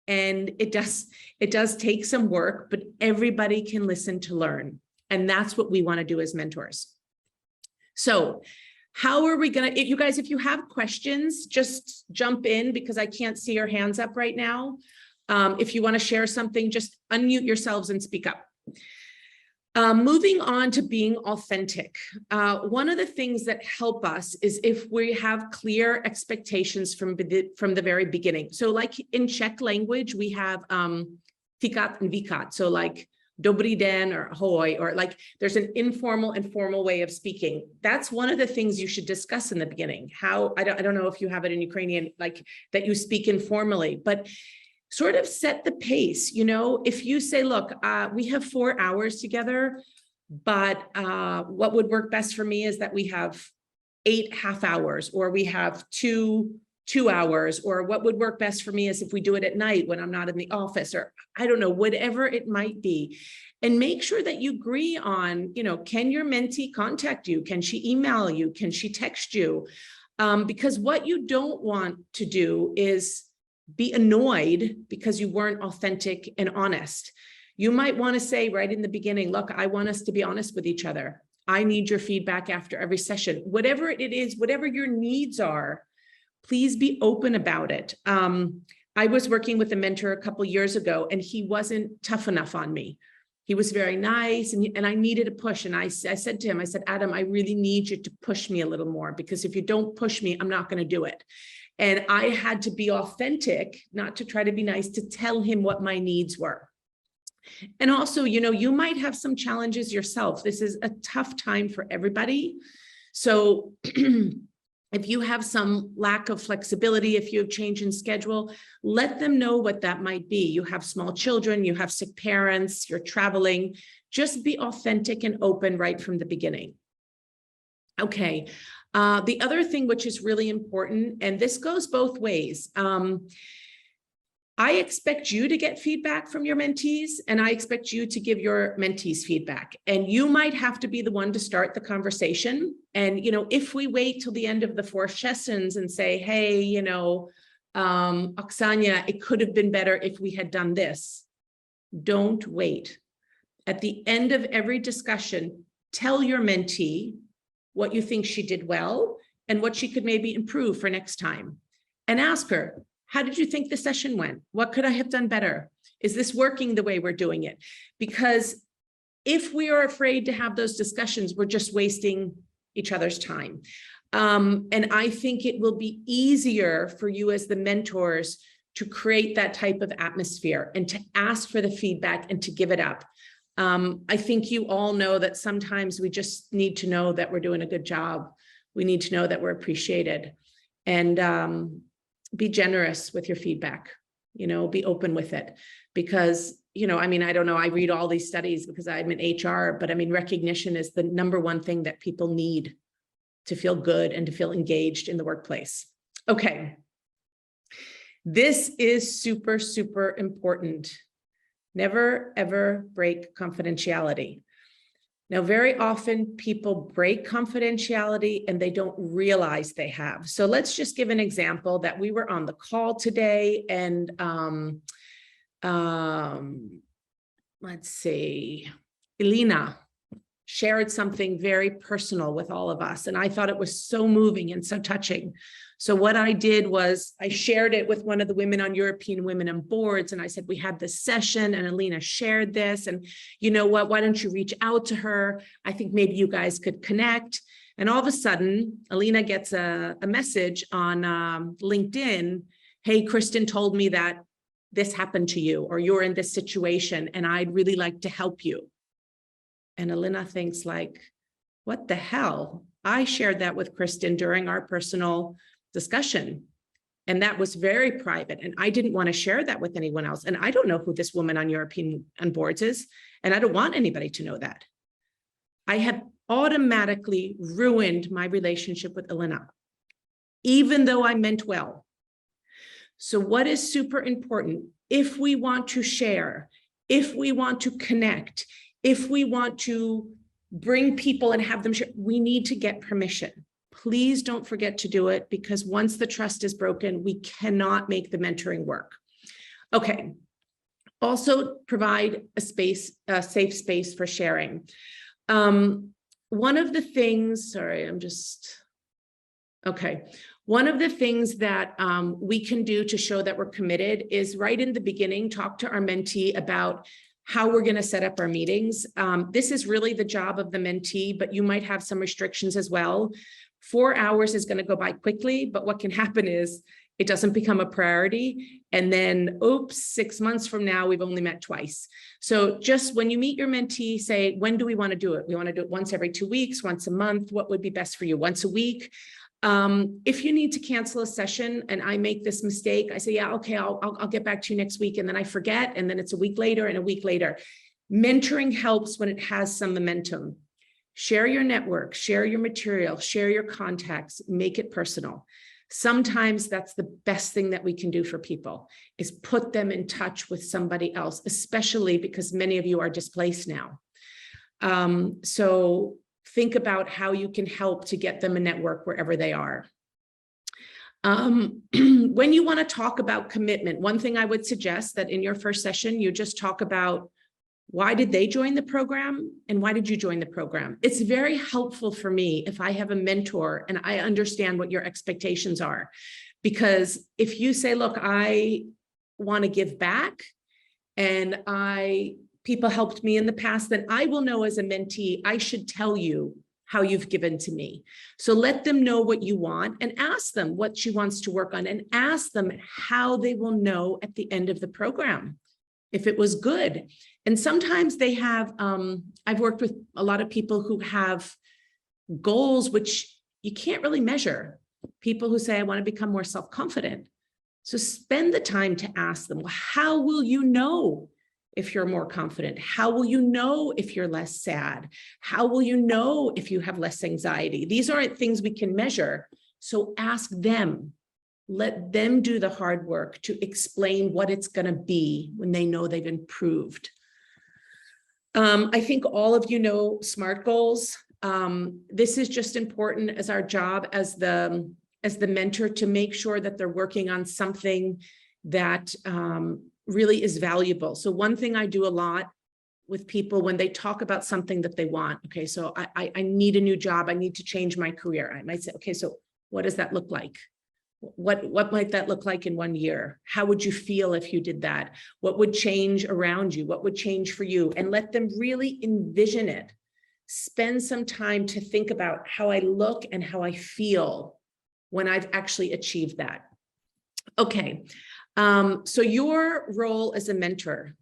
and it does take some work, but everybody can listen to learn. And that's what we want to do as mentors. So how are we going to, you guys, if you have questions, just jump in because I can't see your hands up right now. If you want to share something, just unmute yourselves and speak up. Moving on to being authentic. One of the things that help us is if we have clear expectations from the very beginning. So like in Czech language, we have fikat and vikat. So like dobrý den or ahoj, or like there's an informal and formal way of speaking. That's one of the things you should discuss in the beginning. How, I don't know if you have it in Ukrainian, like that you speak informally, but sort of set the pace. You know, if you say, look, we have 4 hours together, but what would work best for me is that we have 8 half hours, or we have two 2 hours, or what would work best for me is if we do it at night when I'm not in the office, or I don't know, whatever it might be. And make sure that you agree on, you know, can your mentee contact you? Can she email you? Can she text you? Because what you don't want to do is be annoyed because you weren't authentic and honest. You might want to say right in the beginning, look, I want us to be honest with each other. I need your feedback after every session. Whatever it is, whatever your needs are, please be open about it. I was working with a mentor a couple of years ago, and he wasn't tough enough on me. He was very nice, and I needed a push. And I said to him, I said, Adam, I really need you to push me a little more, because if you don't push me, I'm not going to do it. And I had to be authentic, not to try to be nice, to tell him what my needs were. And also, you know, you might have some challenges yourself. This is a tough time for everybody. So if you have some lack of flexibility, if you have change in schedule, let them know what that might be. You have small children, you have sick parents, you're traveling. Just be authentic and open right from the beginning. Okay. The other thing which is really important, and this goes both ways. I expect you to get feedback from your mentees, and I expect you to give your mentees feedback. And you might have to be the one to start the conversation. And, you know, if we wait till the end of the 4 sessions and say, hey, you know, Oksana, it could have been better if we had done this. Don't wait. At the end of every discussion, tell your mentee what you think she did well and what she could maybe improve for next time. And ask her, how did you think the session went? What could I have done better? Is this working the way we're doing it? Because if we are afraid to have those discussions, we're just wasting each other's time. And I think it will be easier for you as the mentors to create that type of atmosphere and to ask for the feedback and to give it up. I think you all know that sometimes we just need to know that we're doing a good job. We need to know that we're appreciated. And be generous with your feedback, you know, be open with it. Because, you know, I mean, I don't know, I read all these studies because I'm in HR, but I mean, recognition is the #1 thing that people need to feel good and to feel engaged in the workplace. Okay. This is super, super important. Never, ever break confidentiality. Now, very often people break confidentiality and they don't realize they have. So let's just give an example that we were on the call today and let's see, Elena shared something very personal with all of us. And I thought it was so moving and so touching. So what I did was I shared it with one of the women on European Women on Boards. And I said, we had this session and Elena shared this. And you know what, why don't you reach out to her? I think maybe you guys could connect. And all of a sudden, Elena gets a message on LinkedIn. Hey, Kristen told me that this happened to you, or you're in this situation, and I'd really like to help you. And Elena thinks like, what the hell? I shared that with Kristen during our personal discussion. And that was very private. And I didn't want to share that with anyone else. And I don't know who this woman on European on Boards is. And I don't want anybody to know that. I had automatically ruined my relationship with Elena, even though I meant well. So what is super important, if we want to share, if we want to connect, if we want to bring people and have them share, we need to get permission. Please don't forget to do it, because once the trust is broken, we cannot make the mentoring work. Okay. Also provide a space, a safe space for sharing. One of the things, one of the things that we can do to show that we're committed is right in the beginning, talk to our mentee about how we're going to set up our meetings. This is really the job of the mentee, but you might have some restrictions as well. 4 hours is going to go by quickly, but what can happen is it doesn't become a priority. And then, oops, 6 months from now, we've only met twice. So just when you meet your mentee, say, when do we want to do it? We want to do it once every 2 weeks, once a month. What would be best for you? Once a week? If you need to cancel a session and I make this mistake, I say, yeah, okay, I'll get back to you next week. And then I forget. And then it's a week later and a week later. Mentoring helps when it has some momentum. Share your network, share your material, share your contacts, make it personal. Sometimes that's the best thing that we can do for people, is put them in touch with somebody else, especially because many of you are displaced now. So think about how you can help to get them a network wherever they are. When you want to talk about commitment, one thing I would suggest that in your first session, you just talk about why did they join the program and why did you join the program? It's very helpful for me if I have a mentor and I understand what your expectations are. Because if you say, look, I want to give back and people helped me in the past, then I will know as a mentee, I should tell you how you've given to me. So let them know what you want and ask them what she wants to work on, and ask them how they will know at the end of the program if it was good. And sometimes they have, I've worked with a lot of people who have goals which you can't really measure. People who say, I want to become more self-confident. So spend the time to ask them, well, how will you know if you're more confident? How will you know if you're less sad? How will you know if you have less anxiety? These aren't things we can measure. So ask them. Let them do the hard work to explain what it's going to be when they know they've improved. I think all of you know SMART goals. This is just important as our job as the mentor to make sure that they're working on something that really is valuable. So one thing I do a lot with people when they talk about something that they want, okay, so I need a new job, I need to change my career. I might say, okay, so what does that look like? What might that look like in 1 year? How would you feel if you did that? What would change around you? What would change for you? And let them really envision it. Spend some time to think about how I look and how I feel when I've actually achieved that. Okay, so your role as a mentor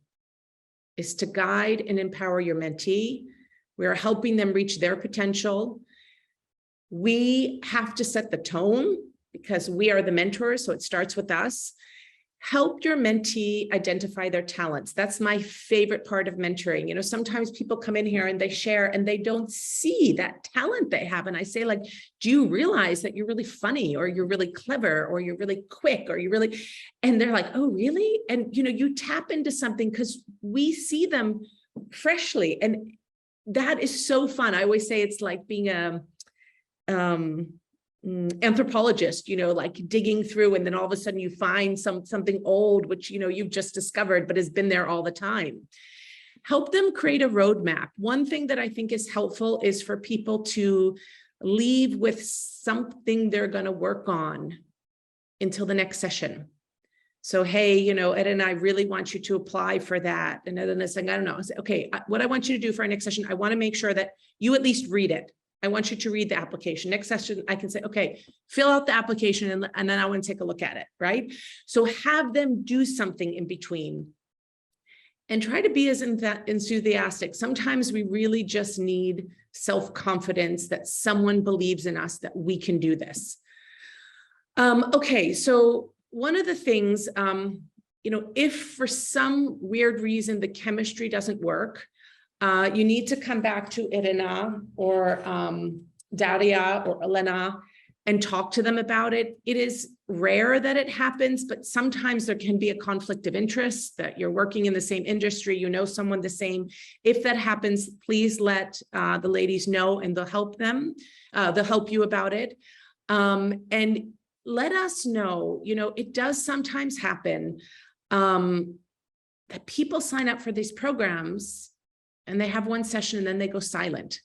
is to guide and empower your mentee. We are helping them reach their potential. We have to set the tone, because we are the mentors, so it starts with us. Help your mentee identify their talents. That's my favorite part of mentoring. You know, sometimes people come in here and they share and they don't see that talent they have. And I say, like, do you realize that you're really funny, or you're really clever, or you're really quick, or you really, and they're like, oh, really? And, you know, you tap into something because we see them freshly. And that is so fun. I always say it's like being a, anthropologist, you know, like digging through, and then all of a sudden you find something old, which, you know, you've just discovered, but has been there all the time. Help them create a roadmap. One thing that I think is helpful is for people to leave with something they're going to work on until the next session. So, hey, you know, Ed and I really want you to apply for that. And Ed is saying, I don't know. I say, okay, what I want you to do for our next session, I want to make sure that you at least read it. I want you to read the application. Next session, I can say, okay, fill out the application, and then I want to take a look at it, right? So have them do something in between and try to be as enthusiastic. Sometimes we really just need self-confidence that someone believes in us, that we can do this. Okay, so one of the things, you know, if for some weird reason the chemistry doesn't work, you need to come back to Irina or Daria or Elena and talk to them about it. It is rare that it happens, but sometimes there can be a conflict of interest, that you're working in the same industry, you know someone the same. If that happens, please let the ladies know, and they'll help them. They'll help you about it. And let us know, you know, it does sometimes happen that people sign up for these programs and they have one session and then they go silent.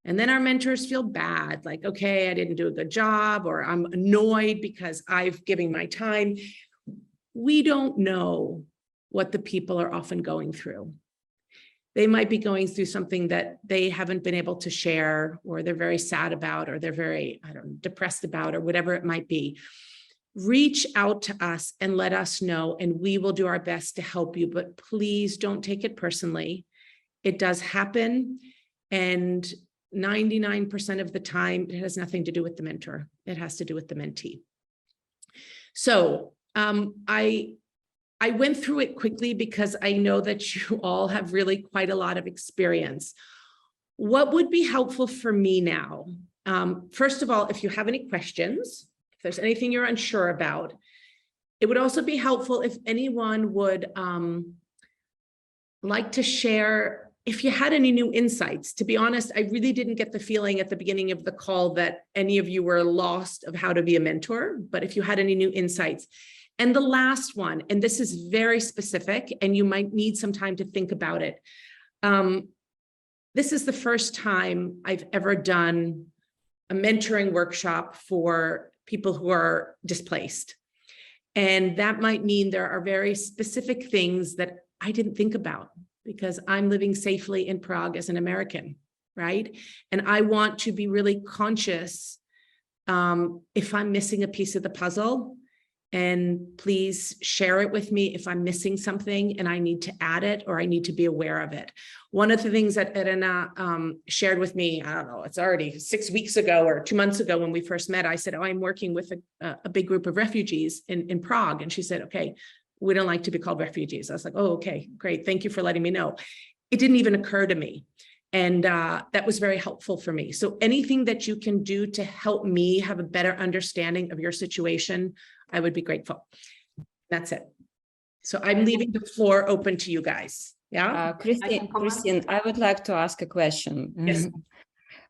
And then our mentors feel bad, like, okay, I didn't do a good job, or I'm annoyed because I've given my time. We don't know what the people are often going through. They might be going through something that they haven't been able to share, or they're very sad about, or they're very, I don't know, depressed about, or whatever it might be. Reach out to us and let us know, and we will do our best to help you. But please don't take it personally. It does happen, and 99% of the time, it has nothing to do with the mentor. It has to do with the mentee. So I went through it quickly because I know that you all have really quite a lot of experience. What would be helpful for me now? First of all, if you have any questions, if there's anything you're unsure about, it would also be helpful if anyone would like to share if you had any new insights. To be honest, I really didn't get the feeling at the beginning of the call that any of you were lost of how to be a mentor, but if you had any new insights. And the last one, and this is very specific, and you might need some time to think about it. This is the first time I've ever done a mentoring workshop for people who are displaced. And that might mean there are very specific things that I didn't think about, because I'm living safely in Prague as an American, right? And I want to be really conscious if I'm missing a piece of the puzzle, and please share it with me if I'm missing something and I need to add it, or I need to be aware of it. One of the things that Irina shared with me, I don't know, it's already 6 weeks ago or 2 months ago when we first met, I said, oh, I'm working with a big group of refugees in Prague. And she said, okay, we don't like to be called refugees. I was like, oh, okay, great. Thank you for letting me know. It didn't even occur to me. And that was very helpful for me. So anything that you can do to help me have a better understanding of your situation, I would be grateful. That's it. So I'm leaving the floor open to you guys. Yeah. Christine, I would like to ask a question. Yes.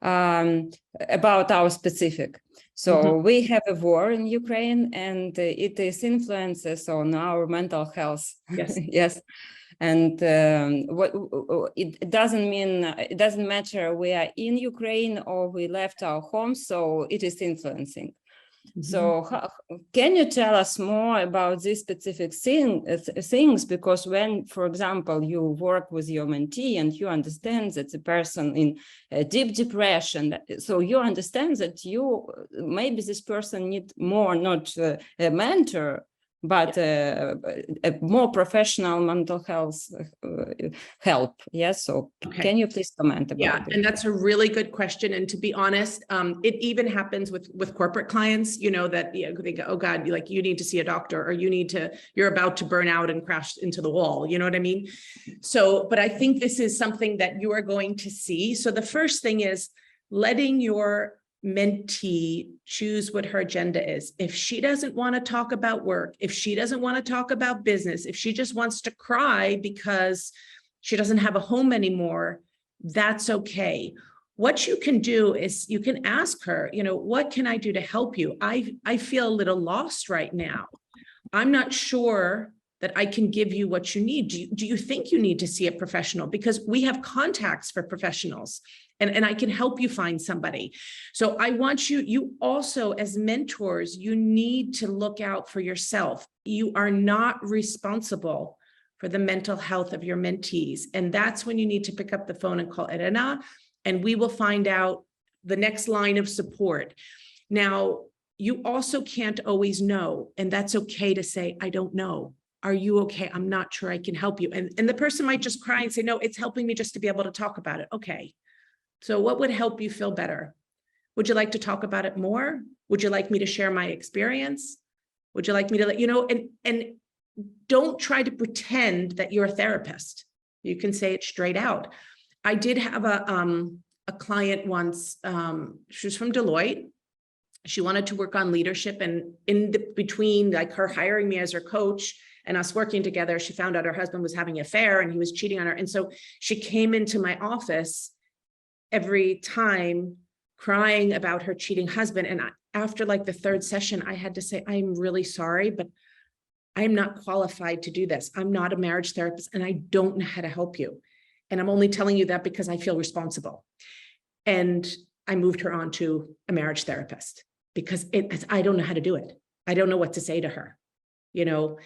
About our specific. So we have a war in Ukraine, and it is influences on our mental health. Yes. Yes. And what it doesn't mean, it doesn't matter we are in Ukraine or we left our home, so it is influencing. So can you tell us more about these specific things? Because when, for example, you work with your mentee and you understand that the person in a deep depression, so you understand that maybe this person needs more, not a mentor, but a more professional mental health help. Yes. So Okay. can you please comment about Yeah, it? and that's a really good question. And to be honest, it even happens with corporate clients, you know, that they go, oh God, like you need to see a doctor, or you're about to burn out and crash into the wall. You know what I mean? So, but I think this is something that you are going to see. So the first thing is letting your mentee choose what her agenda is. If she doesn't want to talk about work, if she doesn't want to talk about business, if she just wants to cry because she doesn't have a home anymore, that's okay. What you can do is you can ask her, you know, what can I do to help you? I feel a little lost right now. I'm not sure that I can give you what you need. Do you think you need to see a professional? Because we have contacts for professionals, and I can help you find somebody. So I want you also, as mentors, you need to look out for yourself. You are not responsible for the mental health of your mentees. And that's when you need to pick up the phone and call Irena, and we will find out the next line of support. Now, you also can't always know, and that's okay to say, I don't know. Are you okay? I'm not sure I can help you. And the person might just cry and say, no, it's helping me just to be able to talk about it. Okay. So what would help you feel better? Would you like to talk about it more? Would you like me to share my experience? Would you like me to let you know? And don't try to pretend that you're a therapist. You can say it straight out. I did have a client once, she was from Deloitte. She wanted to work on leadership, and between like her hiring me as her coach and us working together, she found out her husband was having an affair and he was cheating on her. And so she came into my office every time crying about her cheating husband. And after like the third session, I had to say, I'm really sorry, but I'm not qualified to do this. I'm not a marriage therapist and I don't know how to help you. And I'm only telling you that because I feel responsible. And I moved her on to a marriage therapist because I don't know how to do it. I don't know what to say to her, you know?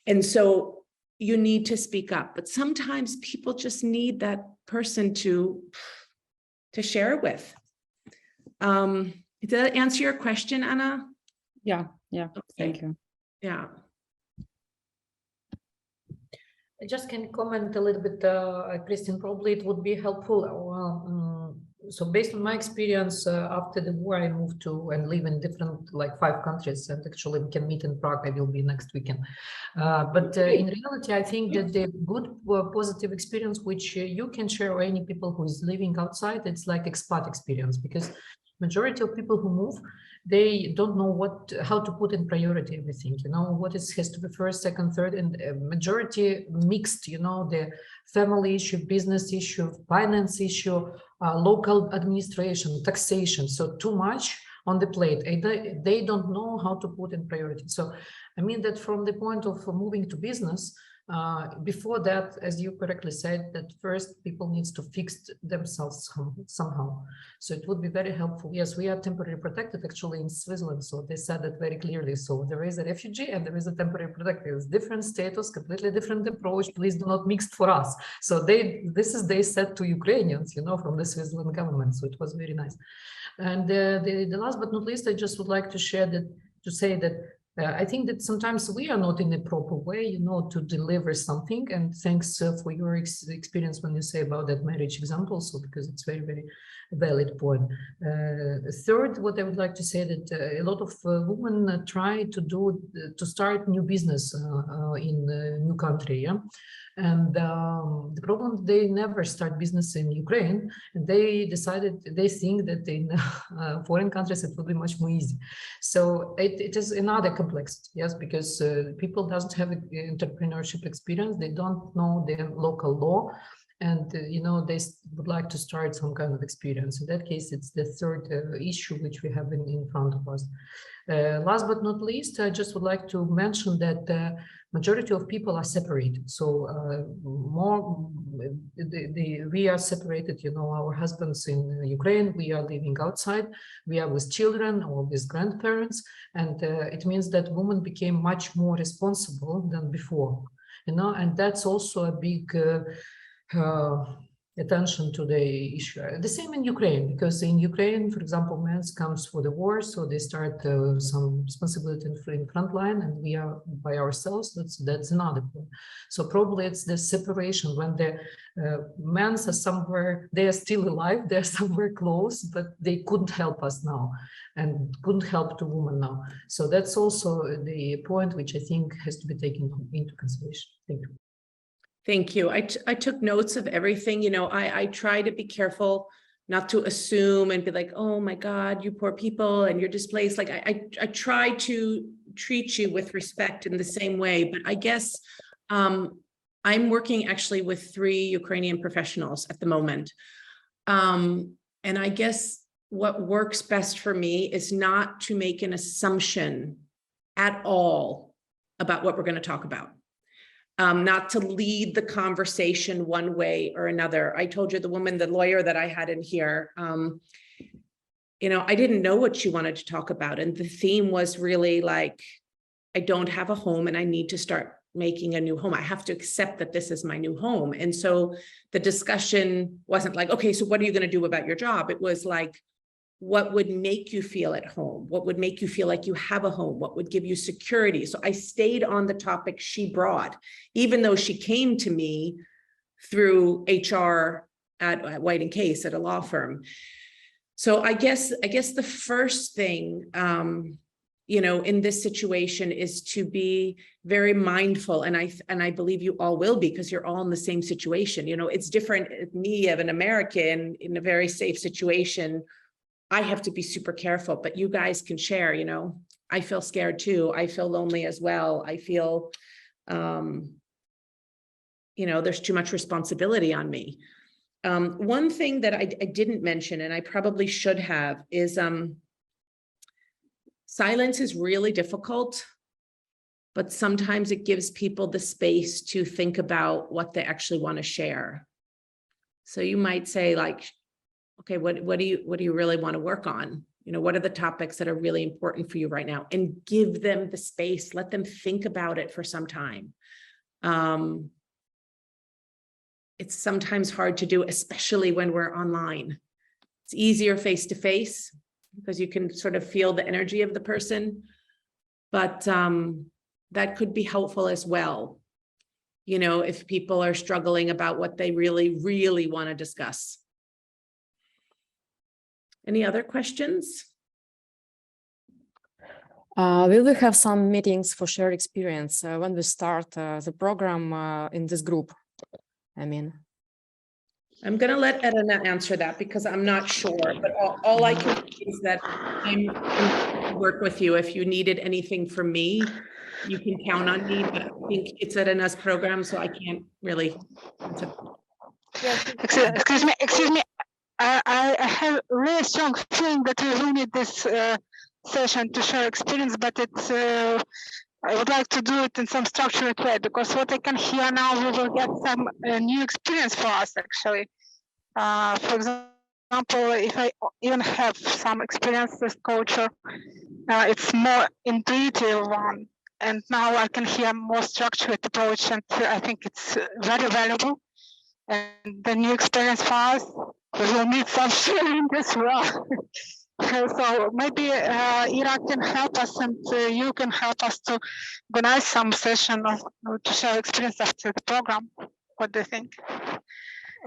And so you need to speak up, but sometimes people just need that person to share it with. Did that answer your question, Anna? Yeah. Okay. Thank you. Yeah. I just can comment a little bit, Christine, probably it would be helpful. So based on my experience, after the war, I moved to and live in different, like 5 countries, and actually we can meet in Prague. I will be next weekend. But in reality, I think that the good positive experience, which you can share or any people who is living outside, it's like expat experience, because majority of people who move, they don't know how to put in priority everything, you know, what has to be first, second, third, and majority mixed, you know, the family issue, business issue, finance issue, local administration, taxation. So too much on the plate. They don't know how to put in priority. So I mean that from the point of moving to business, before that, as you correctly said, that first people needs to fix themselves somehow. So it would be very helpful. Yes, we are temporarily protected actually in Switzerland. So they said that very clearly. So there is a refugee and there is a temporary protected. It's different status, completely different approach. Please do not mix for us. So they said to Ukrainians, you know, from the Switzerland government. So it was very nice. And the last but not least, I just would like to share that, to say that I think that sometimes we are not in a proper way, you know, to deliver something. And thanks for your experience when you say about that marriage example, so because it's very, very valid point. Third, what I would like to say that a lot of women try to start new business in a new country, yeah. And the problem, they never start business in Ukraine, and they think that in foreign countries it will be much more easy. So it is another complexity, yes, because people doesn't have entrepreneurship experience, they don't know the local law, and you know, they would like to start some kind of experience. In that case, it's the third issue which we have in front of us. Last but not least, I just would like to mention that majority of people are separated. So we are separated, you know, our husbands in Ukraine, we are living outside, we are with children or with grandparents. And it means that women became much more responsible than before, you know, and that's also a big attention to the issue. The same in Ukraine, because in Ukraine, for example, men comes for the war, so they start some responsibility in front line, and we are by ourselves. That's another point. So probably it's the separation when the men are somewhere, they are still alive, they're somewhere close, but they couldn't help us now and couldn't help the woman now. So that's also the point which I think has to be taken into consideration. Thank you. Thank you. I took notes of everything. You know, I try to be careful not to assume and be like, oh my God, you poor people and you're displaced. Like I try to treat you with respect in the same way, but I guess I'm working actually with 3 Ukrainian professionals at the moment. And I guess what works best for me is not to make an assumption at all about what we're going to talk about. Not to lead the conversation one way or another. I told you the woman, the lawyer that I had in here, you know, I didn't know what she wanted to talk about. And the theme was really like, I don't have a home and I need to start making a new home. I have to accept that this is my new home. And so the discussion wasn't like, okay, so what are you going to do about your job? It was like, what would make you feel at home? What would make you feel like you have a home? What would give you security? So I stayed on the topic she brought, even though she came to me through HR at White & Case at a law firm. So I guess the first thing, you know, in this situation is to be very mindful. And I believe you all will be, because you're all in the same situation. You know, it's different. Me, of an American in a very safe situation, I have to be super careful, but you guys can share, you know, I feel scared too. I feel lonely as well. I feel, you know, there's too much responsibility on me. One thing that I didn't mention, and I probably should have, is silence is really difficult, but sometimes it gives people the space to think about what they actually want to share. So you might say, like, okay, what do you really want to work on? You know, what are the topics that are really important for you right now? And give them the space, let them think about it for some time. It's sometimes hard to do, especially when we're online. It's easier face to face because you can sort of feel the energy of the person, but that could be helpful as well. You know, if people are struggling about what they really, really want to discuss. Any other questions? Will we have some meetings for shared experience when we start the program in this group? I mean, I'm going to let Edna answer that because I'm not sure, but all I can say is that I'm going to work with you. If you needed anything from me, you can count on me, but I think it's Edna's program, so I can't really. Excuse me. I have a really strong feeling that we will need this session to share experience, but it's I would like to do it in some structured way, because what I can hear now, we will get some new experience for us actually. For example, if I even have some experience with culture, it's more intuitive one, and now I can hear more structured approach, and I think it's very valuable. And the new experience for us, we will need some sharing as well. So maybe Ira can help us, and you can help us to organize some session to share experience after the program. What do you think?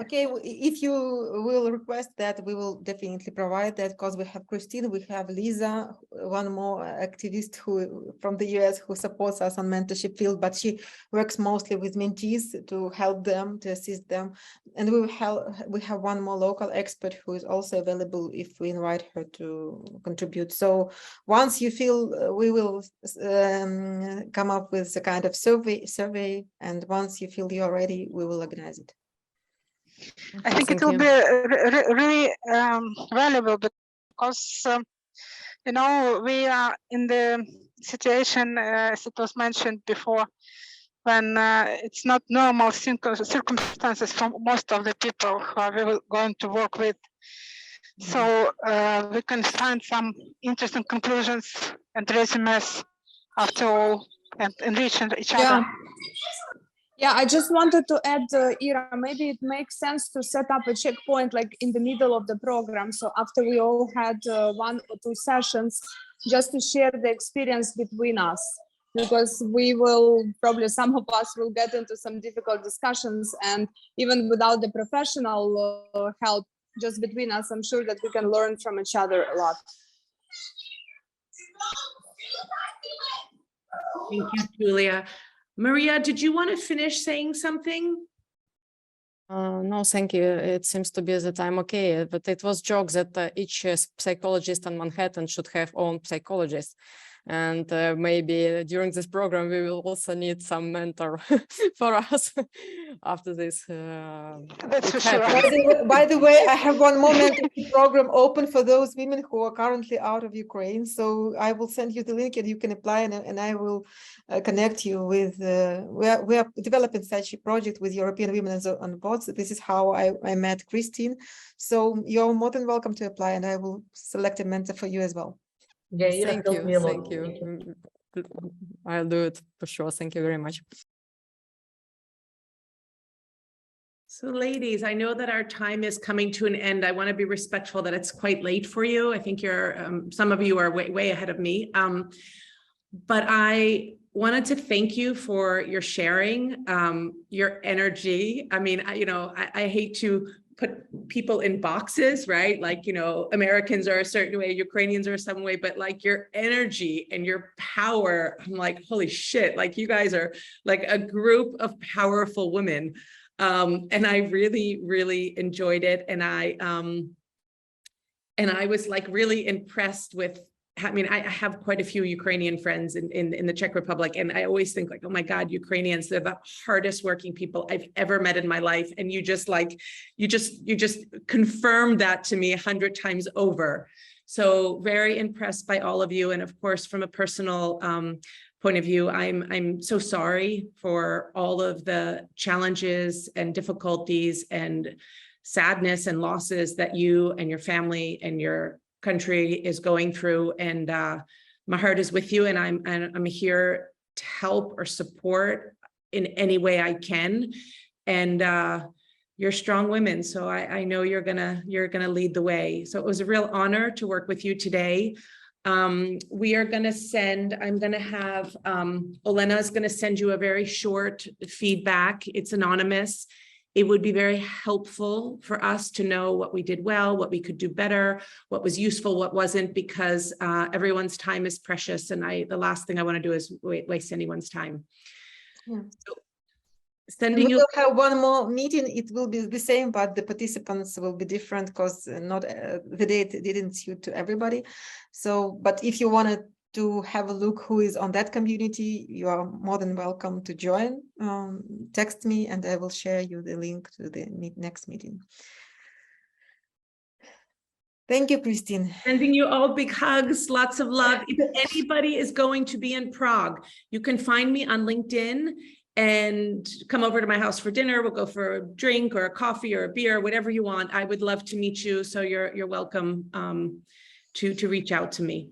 Okay, if you will request that, we will definitely provide that, because we have Christine, we have Lisa, one more activist who from the US who supports us on mentorship field, but she works mostly with mentees to help them, to assist them. And we have one more local expert who is also available if we invite her to contribute. So once you feel, we will come up with a kind of survey, and once you feel you're ready, we will organize it. I think it will be really valuable, because you know, we are in the situation, as it was mentioned before, when it's not normal circumstances for most of the people who are going to work with. So we can find some interesting conclusions and resumes after all, and enrich each other. Yeah, I just wanted to add, Ira, maybe it makes sense to set up a checkpoint like in the middle of the program. So after we all had 1 or 2 sessions, just to share the experience between us, because we will probably, some of us will get into some difficult discussions, and even without the professional help, just between us, I'm sure that we can learn from each other a lot. Thank you, Julia. Maria, did you want to finish saying something? No, thank you. It seems to be that I'm okay, but it was jokes that each psychologist in Manhattan should have own psychologist. And maybe during this program, we will also need some mentor for us after this. That's for sure. By the way, I have one more mentorship program open for those women who are currently out of Ukraine. So I will send you the link and you can apply, and I will connect you with, we are developing such a project with European women on boards. This is how I met Christine. So you're more than welcome to apply, and I will select a mentor for you as well. Yeah, Ira Thank helped me a you. lot. Thank you. I'll do it for sure. Thank you very much. So ladies, I know that our time is coming to an end. I want to be respectful that it's quite late for you. I think you're, some of you are way ahead of me. But I wanted to thank you for your sharing, your energy. I mean, I hate to put people in boxes, right? Like, Americans are a certain way, Ukrainians are some way, but like your energy and your power, I'm like, holy shit, like you guys are like a group of powerful women. And I really, really enjoyed it. And I was like really impressed with, I mean, I have quite a few Ukrainian friends in the Czech Republic, and I always think like, oh my God, Ukrainians, they're the hardest working people I've ever met in my life. And you just confirmed that to me 100 times over. So very impressed by all of you. And of course, from a personal point of view, I'm so sorry for all of the challenges and difficulties and sadness and losses that you and your family and your country is going through, and my heart is with you, and I'm here to help or support in any way I can. And you're strong women, so I know you're gonna lead the way. So it was a real honor to work with you today. We are gonna I'm gonna have Olena is gonna send you a very short feedback. It's anonymous. It would be very helpful for us to know what we did well, what we could do better, what was useful, what wasn't, because everyone's time is precious. And the last thing I want to do is waste anyone's time. Yeah. So, sending you. We'll have one more meeting. It will be the same, but the participants will be different because not the date didn't suit to everybody. So, but if you wanted to have a look who is on that community, you are more than welcome to join. Text me and I will share you the link to the next meeting. Thank you, Christine. Sending you all big hugs, lots of love. If anybody is going to be in Prague, you can find me on LinkedIn and come over to my house for dinner. We'll go for a drink or a coffee or a beer, whatever you want. I would love to meet you. So you're welcome to reach out to me.